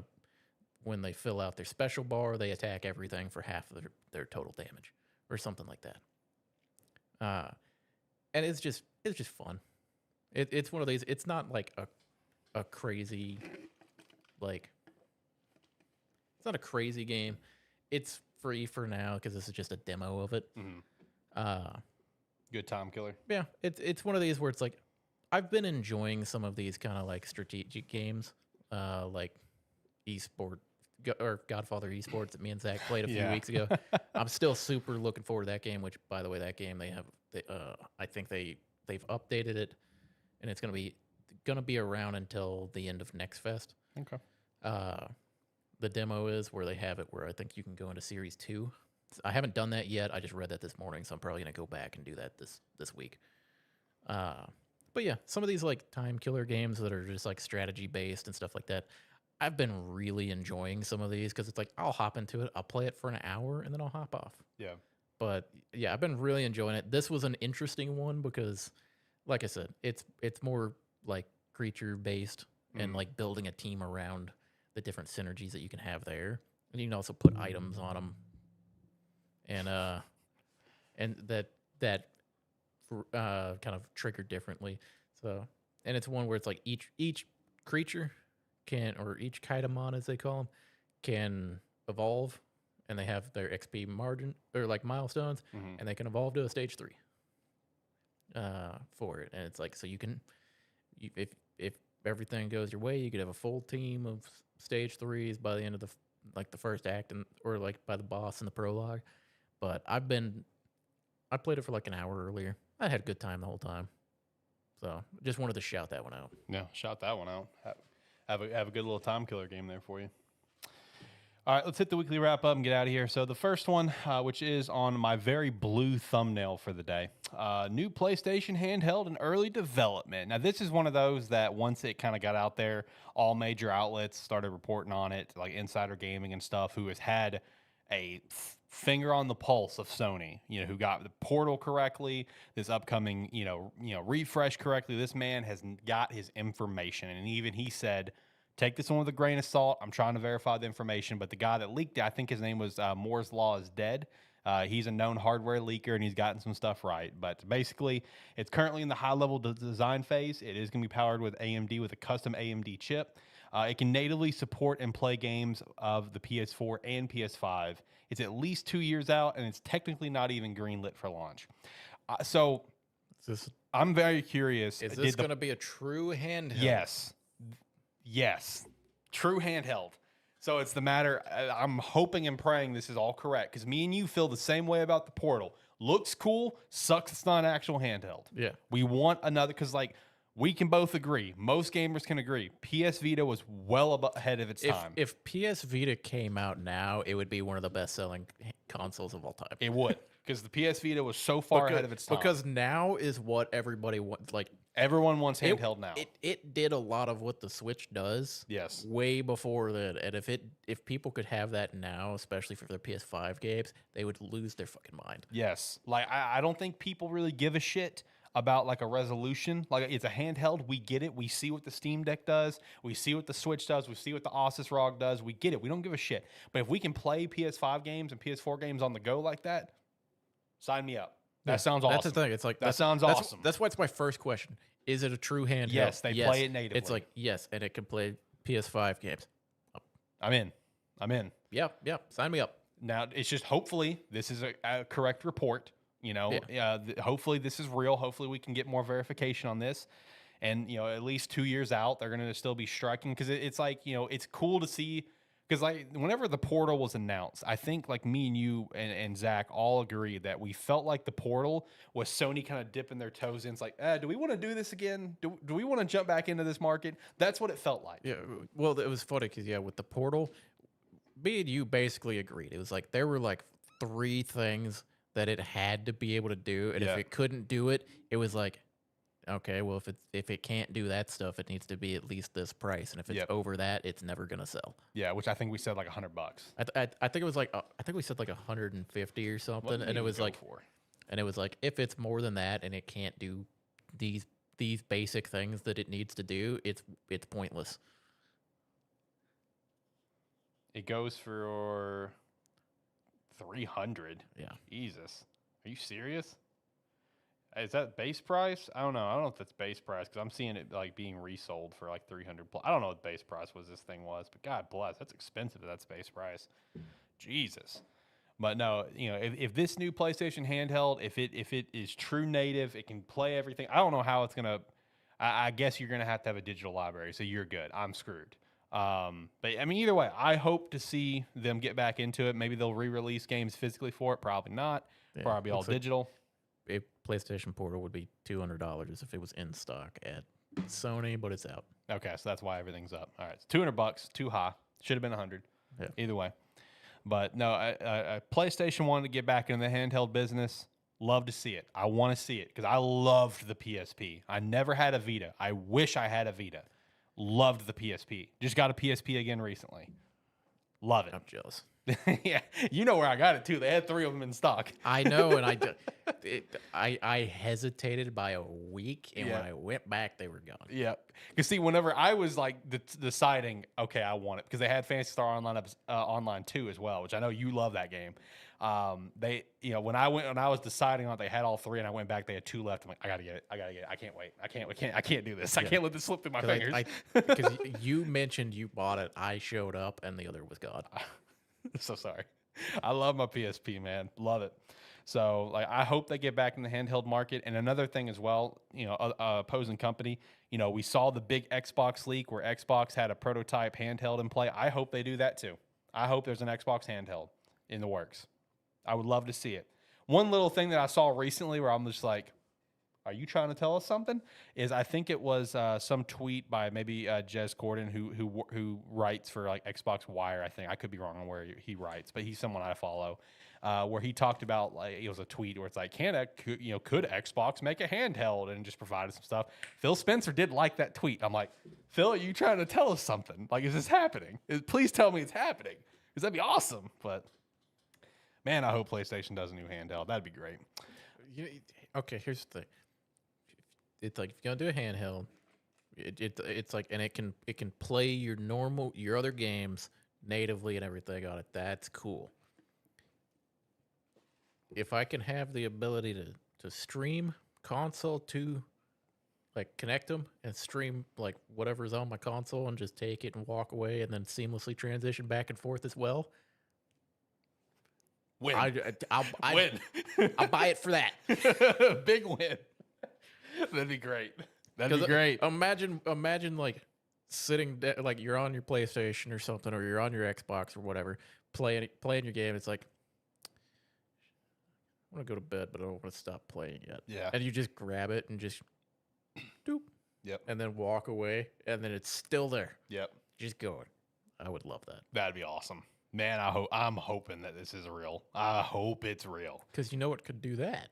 Speaker 2: when they fill out their special bar, they attack everything for half of their total damage or something like that. And it's just fun. It's one of these. It's not like a crazy like. It's not a crazy game. It's free for now because this is just a demo of it.
Speaker 1: Good time killer.
Speaker 2: Yeah, it's one of these where it's like I've been enjoying some of these kind of like strategic games, like or Godfather Esports that me and Zach played a few weeks ago. I'm still super looking forward to that game. Which, by the way, that game I think they've updated it, and it's gonna be around until the end of Next Fest.
Speaker 1: Okay.
Speaker 2: The demo is where they have it where I think you can go into Series 2. I haven't done that yet. I just read that this morning, so I'm probably going to go back and do that this week. But yeah, some of these like time killer games that are just like strategy based and stuff like that, I've been really enjoying some of these because it's like I'll hop into it, I'll play it for an hour, and then I'll hop off.
Speaker 1: Yeah.
Speaker 2: But yeah, I've been really enjoying it. This was an interesting one because, like I said, it's more like creature based and like building a team around the different synergies that you can have there, and you can also put items on them, and that kind of triggered differently. So, and it's one where it's like each creature or each Kaitamon as they call them can evolve, and they have their XP margin or like milestones, and they can evolve to a stage 3 for it. And it's like so if everything goes your way, you could have a full team of stage 3s by the end of the first act or like by the boss in the prologue. But I played it for like an hour earlier. I had a good time the whole time. So just wanted to shout that one out.
Speaker 1: Yeah, shout that one out. Have a good little time killer game there for you. All right, let's hit the weekly wrap up and get out of here. So the first one, which is on my very blue thumbnail for the day, new PlayStation Handheld in early development. Now, this is one of those that once it kind of got out there, all major outlets started reporting on it, like Insider Gaming and stuff, who has had a finger on the pulse of Sony, who got the Portal correctly, this upcoming, refresh correctly. This man has got his information, and even he said, take this one with a grain of salt. I'm trying to verify the information, but the guy that leaked it, I think his name was Moore's Law is Dead. He's a known hardware leaker, and he's gotten some stuff right. But basically, it's currently in the high-level design phase. It is going to be powered with AMD, with a custom AMD chip. It can natively support and play games of the PS4 and PS5. It's at least 2 years out, and it's technically not even greenlit for launch. I'm very curious.
Speaker 2: Is this going to be a true handheld?
Speaker 1: Yes. True handheld. So it's the matter. I'm hoping and praying this is all correct because me and you feel the same way about the Portal. Looks cool. Sucks it's not an actual handheld.
Speaker 2: Yeah.
Speaker 1: We want another because we can both agree. Most gamers can agree. PS Vita was well ahead of its time.
Speaker 2: If PS Vita came out now, it would be one of the best-selling consoles of all time.
Speaker 1: It would because the PS Vita was so far ahead of its time.
Speaker 2: Because now is what everybody wants. Like
Speaker 1: everyone wants handheld now.
Speaker 2: It did a lot of what the Switch does.
Speaker 1: Yes.
Speaker 2: Way before that, and if people could have that now, especially for their PS5 games, they would lose their fucking mind.
Speaker 1: Yes. Like I don't think people really give a shit about like a resolution. Like it's a handheld. We get it. We see what the Steam Deck does. We see what the Switch does. We see what the Asus ROG does. We get it. We don't give a shit. But if we can play PS5 games and PS4 games on the go like that, sign me up. That sounds awesome.
Speaker 2: That's the thing. It's like
Speaker 1: that sounds awesome.
Speaker 2: That's why it's my first question. Is it a true handheld?
Speaker 1: Yes, they play it natively.
Speaker 2: It's like yes, and it can play PS5 games.
Speaker 1: I'm in.
Speaker 2: Yep. Sign me up.
Speaker 1: Now it's just hopefully this is a correct report. Hopefully this is real. Hopefully we can get more verification on this. And, at least 2 years out, they're going to still be striking because it's like, it's cool to see. Because like whenever the Portal was announced, I think like me and you and Zach all agreed that we felt like the Portal was Sony kind of dipping their toes in. It's like, do we want to do this again? Do we want to jump back into this market? That's what it felt like.
Speaker 2: Yeah. Well, it was funny because with the Portal, me and you basically agreed. It was like there were like 3 things that it had to be able to do, and if it couldn't do it, it was like, okay, well if it can't do that stuff, it needs to be at least this price, and if it's over that, it's never gonna sell.
Speaker 1: Yeah, which I think we said like $100.
Speaker 2: I think it was like I think we said like 150 or something, and it was like if it's more than that and it can't do these basic things that it needs to do, it's pointless.
Speaker 1: It goes for 300.
Speaker 2: Yeah.
Speaker 1: Jesus, are you serious? Is that base price? I don't know if that's base price because I'm seeing it like being resold for like 300 plus. I don't know what base price this thing was, but God bless, that's expensive. That's base price. Jesus. But no, if this new PlayStation handheld, if it is true native, it can play everything. I don't know how it's gonna. I guess you're gonna have to have a digital library, so you're good. I'm screwed. But I mean, either way, I hope to see them get back into it. Maybe they'll re-release games physically for it. Probably not. Probably all digital.
Speaker 2: A PlayStation Portal would be $200 if it was in stock at Sony, but it's out.
Speaker 1: Okay, so that's why everything's up. All right, it's $200, too high. Should have been 100.
Speaker 2: Yeah.
Speaker 1: Either way, but no, PlayStation wanted to get back into the handheld business. Love to see it. I want to see it because I loved the PSP. I never had a Vita. I wish I had a Vita. Loved the PSP. Just got a PSP again recently. Love it.
Speaker 2: I'm jealous.
Speaker 1: Yeah, you know where I got it too. They had 3 of them in stock.
Speaker 2: I know, and I hesitated by a week, and when I went back, they were gone.
Speaker 1: Yeah, because see, whenever I was like deciding, okay, I want it because they had Phantasy Star Online 2 as well, which I know you love that game. They, when I was deciding on it, they had all 3, and I went back. They had 2 left. I'm like, I gotta get it. I can't wait. I can't do this. I can't let this slip through my fingers.
Speaker 2: Because you mentioned you bought it, I showed up, and the other was gone.
Speaker 1: So sorry. I love my PSP, man. Love it. So like, I hope they get back in the handheld market. And another thing as well, opposing company, we saw the big Xbox leak where Xbox had a prototype handheld in play. I hope they do that too. I hope there's an Xbox handheld in the works. I would love to see it. One little thing that I saw recently where I'm just like, are you trying to tell us something? Is I think it was some tweet by maybe Jez Corden who writes for like Xbox Wire. I think I could be wrong on where he writes, but he's someone I follow. Where he talked about like it was a tweet where it's like, could Xbox make a handheld and just provided some stuff. Phil Spencer did like that tweet. I'm like, Phil, are you trying to tell us something? Like, is this happening? Please tell me it's happening because that'd be awesome. But man, I hope PlayStation does a new handheld. That'd be great.
Speaker 2: Okay, here's the thing. It's like if you're gonna do a handheld, it's like, and it can play your other games natively and everything on it. That's cool. If I can have the ability to stream console to like connect them and stream like whatever's on my console and just take it and walk away and then seamlessly transition back and forth as well.
Speaker 1: Win.
Speaker 2: I'll
Speaker 1: win.
Speaker 2: I'll buy it for that.
Speaker 1: Big win. That'd be great. That'd be great.
Speaker 2: Imagine like sitting like you're on your PlayStation or something, or you're on your Xbox or whatever, playing your game. It's like, I want to go to bed, but I don't want to stop playing yet.
Speaker 1: Yeah.
Speaker 2: And you just grab it and just doop.
Speaker 1: Yep.
Speaker 2: And then walk away, and then it's still there.
Speaker 1: Yep.
Speaker 2: Just going. I would love that.
Speaker 1: That'd be awesome. Man, I'm hoping that this is real. I hope it's real.
Speaker 2: Because you know what could do that?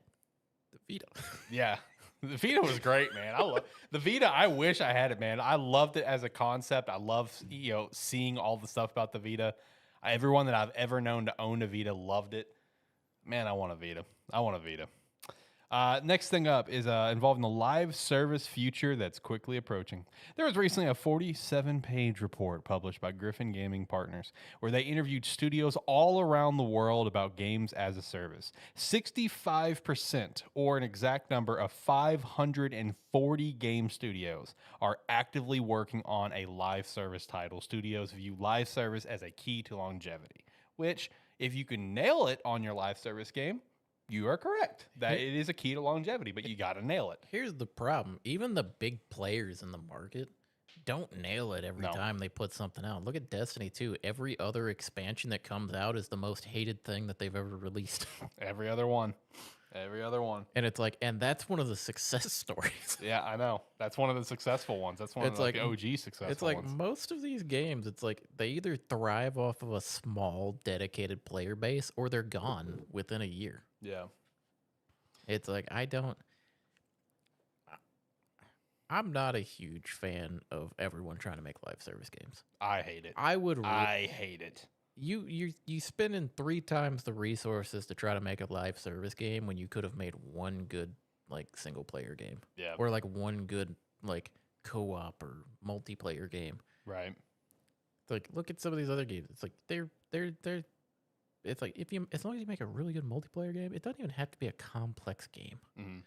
Speaker 2: The Vita.
Speaker 1: Yeah. The Vita was great, man. I love the Vita. I wish I had it, man. I loved it as a concept. I love seeing all the stuff about the Vita. Everyone that I've ever known to own a Vita loved it. Man, I want a Vita. Next thing up is involving the live service future that's quickly approaching. There was recently a 47-page report published by Griffin Gaming Partners where they interviewed studios all around the world about games as a service. 65%, or an exact number of 540 game studios, are actively working on a live service title. Studios view live service as a key to longevity, which, if you can nail it on your live service game, you are correct that it is a key to longevity, but you got to nail it.
Speaker 2: Here's the problem. Even the big players in the market don't nail it every time they put something out. Look at Destiny 2. Every other expansion that comes out is the most hated thing that they've ever released.
Speaker 1: Every other one. Every other one.
Speaker 2: And it's like, and that's one of the success stories.
Speaker 1: Yeah, I know. That's one of the successful ones. That's one of the OG successful ones.
Speaker 2: It's like most of these games, it's like they either thrive off of a small, dedicated player base or they're gone within a year.
Speaker 1: Yeah.
Speaker 2: It's like, I'm not a huge fan of everyone trying to make live service games.
Speaker 1: I hate it.
Speaker 2: I
Speaker 1: hate it.
Speaker 2: You spending 3 times the resources to try to make a live service game when you could have made one good like single player game.
Speaker 1: Yeah.
Speaker 2: Or like one good like co-op or multiplayer game.
Speaker 1: Right.
Speaker 2: It's like, look at some of these other games. It's like they're it's like as long as you make a really good multiplayer game, it doesn't even have to be a complex game.
Speaker 1: Mm-hmm.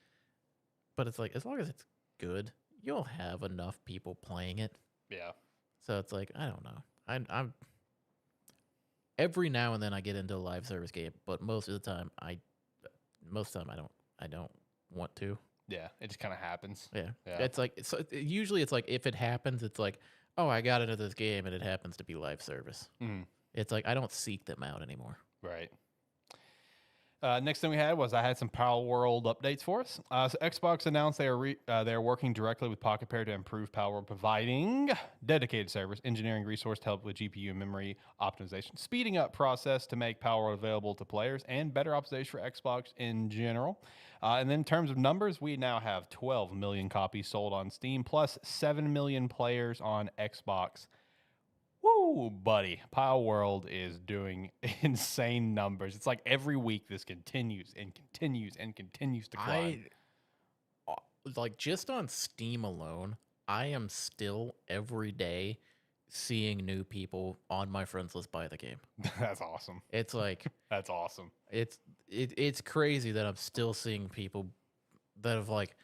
Speaker 2: But it's like, as long as it's good, you'll have enough people playing it.
Speaker 1: Yeah.
Speaker 2: So it's like, I don't know. I'm every now and then I get into a live service game, but most of the time I don't want to.
Speaker 1: Yeah, it just kind of happens.
Speaker 2: Yeah.
Speaker 1: Yeah.
Speaker 2: It's like, usually it's like, if it happens, it's like, oh, I got into this game and it happens to be live service.
Speaker 1: Mm-hmm.
Speaker 2: It's like, I don't seek them out anymore.
Speaker 1: Right. Next thing we had was I had some Palworld updates for us. So Xbox announced they are working directly with Pocket Pair to improve Palworld, providing dedicated servers, engineering resource to help with GPU and memory optimization, speeding up process to make Palworld available to players, and better optimization for Xbox in general. And then in terms of numbers, we now have 12 million copies sold on Steam, plus 7 million players on Xbox. Woo, buddy. Palworld is doing insane numbers. It's like every week this continues and continues and continues to climb.
Speaker 2: Like, just on Steam alone, I am still every day seeing new people on my friends list buy the game.
Speaker 1: That's awesome.
Speaker 2: It's like
Speaker 1: that's awesome.
Speaker 2: It's crazy that I'm still seeing people that have like,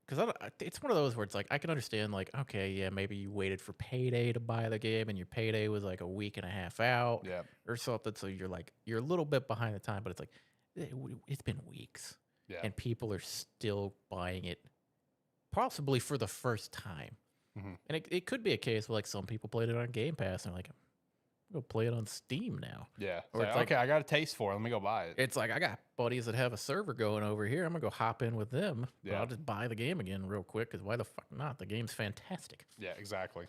Speaker 2: because it's one of those where it's like, I can understand, like, okay, yeah, maybe you waited for payday to buy the game and your payday was like a week and a half out or something. So you're like, you're a little bit behind the time, but it's like, it's been weeks and people are still buying it possibly for the first time. Mm-hmm. And it could be a case where like some people played it on Game Pass and they're like, go play it on Steam now.
Speaker 1: Yeah. Or it's like, okay, I got a taste for it. Let me go buy it.
Speaker 2: It's like, I got buddies that have a server going over here. I'm going to go hop in with them. Yeah. But I'll just buy the game again real quick because why the fuck not? The game's fantastic.
Speaker 1: Yeah, exactly.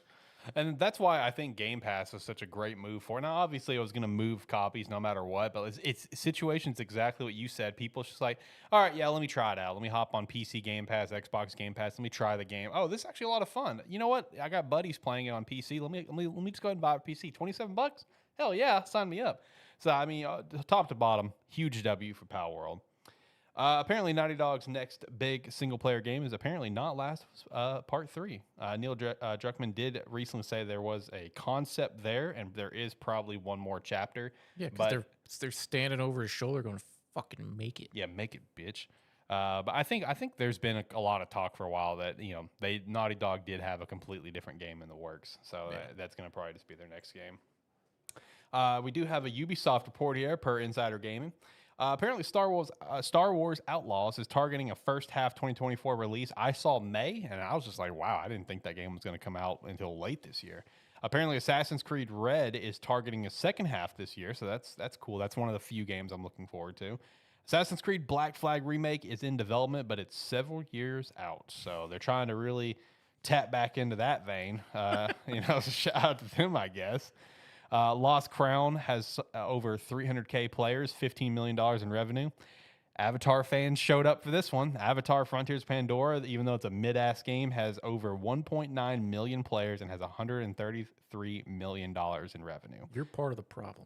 Speaker 1: And that's why I think Game Pass is such a great move for it. Now, obviously, it was going to move copies no matter what, but it's situations exactly what you said. People just like, all right, yeah, let me try it out. Let me hop on PC Game Pass, Xbox Game Pass. Let me try the game. Oh, this is actually a lot of fun. You know what? I got buddies playing it on PC. Let me just go ahead and buy a PC. $27? Hell yeah, sign me up. So, I mean, top to bottom, huge W for Palworld. Apparently, Naughty Dog's next big single-player game is apparently not Last Part 3. Neil Druckmann did recently say there was a concept there, and there is probably one more chapter.
Speaker 2: Yeah, because they're standing over his shoulder going, fucking make it.
Speaker 1: Yeah, make it, bitch. But I think there's been a lot of talk for a while that, you know, Naughty Dog did have a completely different game in the works. So that's going to probably just be their next game. We do have a Ubisoft report here per Insider Gaming. Apparently, Star Wars Outlaws is targeting a first half 2024 release. I saw May, and I was just like, wow, I didn't think that game was going to come out until late this year. Apparently, Assassin's Creed Red is targeting a second half this year, so that's cool. That's one of the few games I'm looking forward to. Assassin's Creed Black Flag Remake is in development, but it's several years out, so they're trying to really tap back into that vein. Shout out to them, I guess. Lost Crown has over 300K players, $15 million in revenue. Avatar fans showed up for this one. Avatar Frontiers Pandora, even though it's a mid-ass game, has over 1.9 million players and has $133 million in revenue.
Speaker 2: You're part of the problem.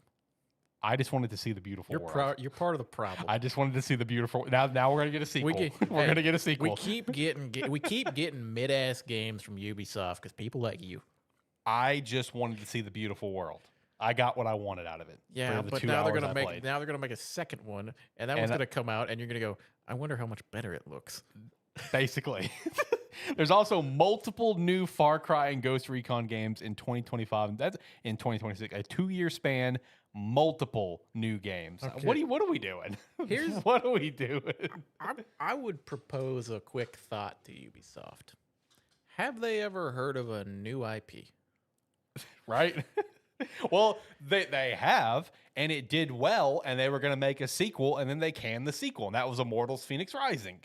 Speaker 1: I just wanted to see the beautiful world.
Speaker 2: You're part of the problem.
Speaker 1: I just wanted to see the beautiful. Now we're gonna get a sequel. We're gonna get a sequel.
Speaker 2: We keep getting mid-ass games from Ubisoft because people like you.
Speaker 1: I just wanted to see the beautiful world. I got what I wanted out of it.
Speaker 2: Yeah, but now they're gonna make a second one, and that one's gonna come out, and you're gonna go, I wonder how much better it looks.
Speaker 1: Basically. There's also multiple new Far Cry and Ghost Recon games in 2025. That's in 2026. A 2-year span, multiple new games.
Speaker 2: Okay.
Speaker 1: What are we doing? What are we doing?
Speaker 2: I would propose a quick thought to Ubisoft. Have they ever heard of a new IP?
Speaker 1: Right? Well, they have, and it did well, and they were going to make a sequel, and then they canned the sequel, and that was Immortals Phoenix Rising.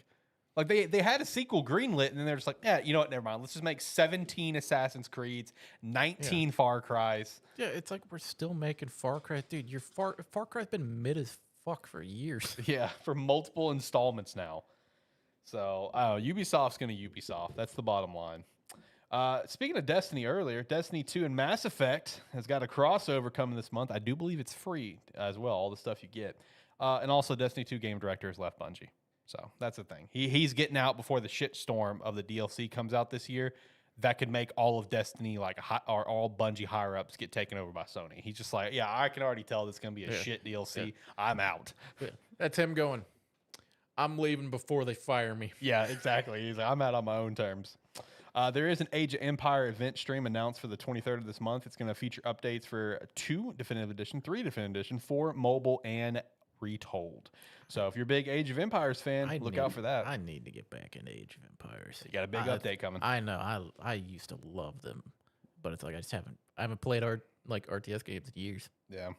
Speaker 1: Like, they had a sequel greenlit, and then they're just like, yeah, you know what, never mind. Let's just make 17 Assassin's Creeds, 19 Far Cries.
Speaker 2: Yeah, it's like we're still making Far Cry. Dude, your Far Cry's been mid as fuck for years.
Speaker 1: Yeah, for multiple installments now. So, Ubisoft's going to Ubisoft. That's the bottom line. Speaking of Destiny earlier, Destiny 2 and Mass Effect has got a crossover coming this month. I do believe it's free as well, all the stuff you get. And also Destiny 2 game director has left Bungie. So that's the thing. He's getting out before the shitstorm of the DLC comes out this year. That could make all of Destiny, or all Bungie higher-ups get taken over by Sony. He's just like, yeah, I can already tell this is going to be a shit DLC. Yeah. I'm out.
Speaker 2: Yeah. That's him going, I'm leaving before they fire me.
Speaker 1: Yeah, exactly. He's like, I'm out on my own terms. There is an Age of Empire event stream announced for the 23rd of this month. It's going to feature updates for 2 Definitive Edition, 3 Definitive Edition, 4 mobile, and Retold. So if you're a big Age of Empires fan, look out for that.
Speaker 2: I need to get back into Age of Empires.
Speaker 1: You got a big update coming.
Speaker 2: I know. I used to love them, but it's like I haven't played RTS games in years.
Speaker 1: Yeah.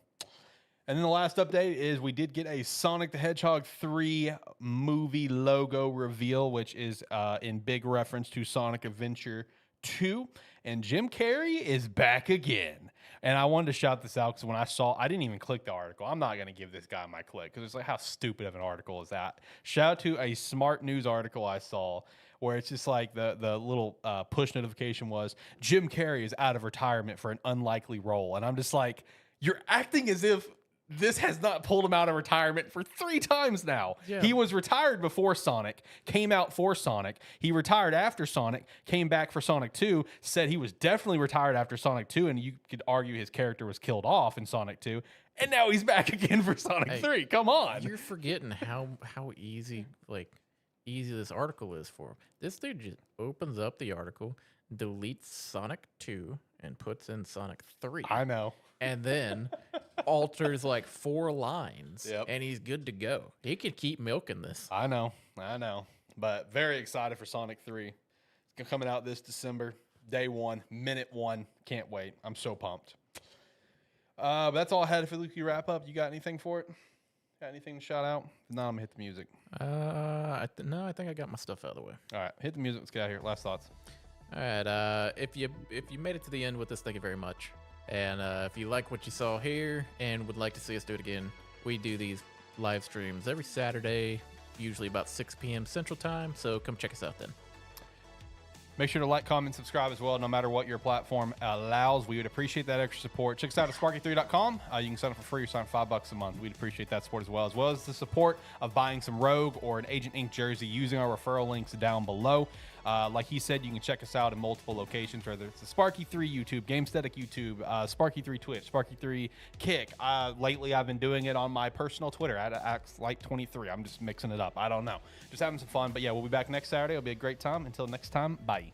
Speaker 1: And then the last update is we did get a Sonic the Hedgehog 3 movie logo reveal, which is in big reference to Sonic Adventure 2. And Jim Carrey is back again. And I wanted to shout this out because when I didn't even click the article. I'm not going to give this guy my click because it's like, how stupid of an article is that? Shout out to a Smart News article I saw where it's just like the little push notification was, Jim Carrey is out of retirement for an unlikely role. And I'm just like, you're acting as if this has not pulled him out of retirement for 3 times now. Yeah. He was retired before Sonic, came out for Sonic. He retired after Sonic, came back for Sonic 2, said he was definitely retired after Sonic 2, and you could argue his character was killed off in Sonic 2, and now he's back again for Sonic 3. Come on.
Speaker 2: You're forgetting how easy this article is for him. This dude just opens up the article, deletes Sonic 2, and puts in Sonic 3.
Speaker 1: I know.
Speaker 2: And then alters 4 lines, and he's good to go. He could keep milking this.
Speaker 1: I know. But very excited for Sonic 3. It's coming out this December, day 1, minute 1. Can't wait. I'm so pumped. But that's all I had for the Luki wrap up. You got anything for it? Got anything to shout out? No, I'm going to hit the music.
Speaker 2: No, I think I got my stuff out of the way.
Speaker 1: All right, hit the music. Let's get out of here. Last thoughts.
Speaker 2: All right. If you made it to the end with this, thank you very much. And if you like what you saw here and would like to see us do it again, we do these live streams every Saturday, usually about 6 p.m. Central Time. So come check us out then.
Speaker 1: Make sure to like, comment, subscribe as well, no matter what your platform allows. We would appreciate that extra support. Check us out at sparky3.com. You can sign up for free or sign up $5 a month. We'd appreciate that support as well as the support of buying some Rogue or an Agent Ink jersey using our referral links down below. Like he said, you can check us out in multiple locations, whether it's the Sparky3 YouTube, Gamesthetic YouTube, Sparky3 Twitch, Sparky3 Kick. Lately, I've been doing it on my personal Twitter at AxLight23. I'm just mixing it up. I don't know. Just having some fun. But yeah, we'll be back next Saturday. It'll be a great time. Until next time, bye.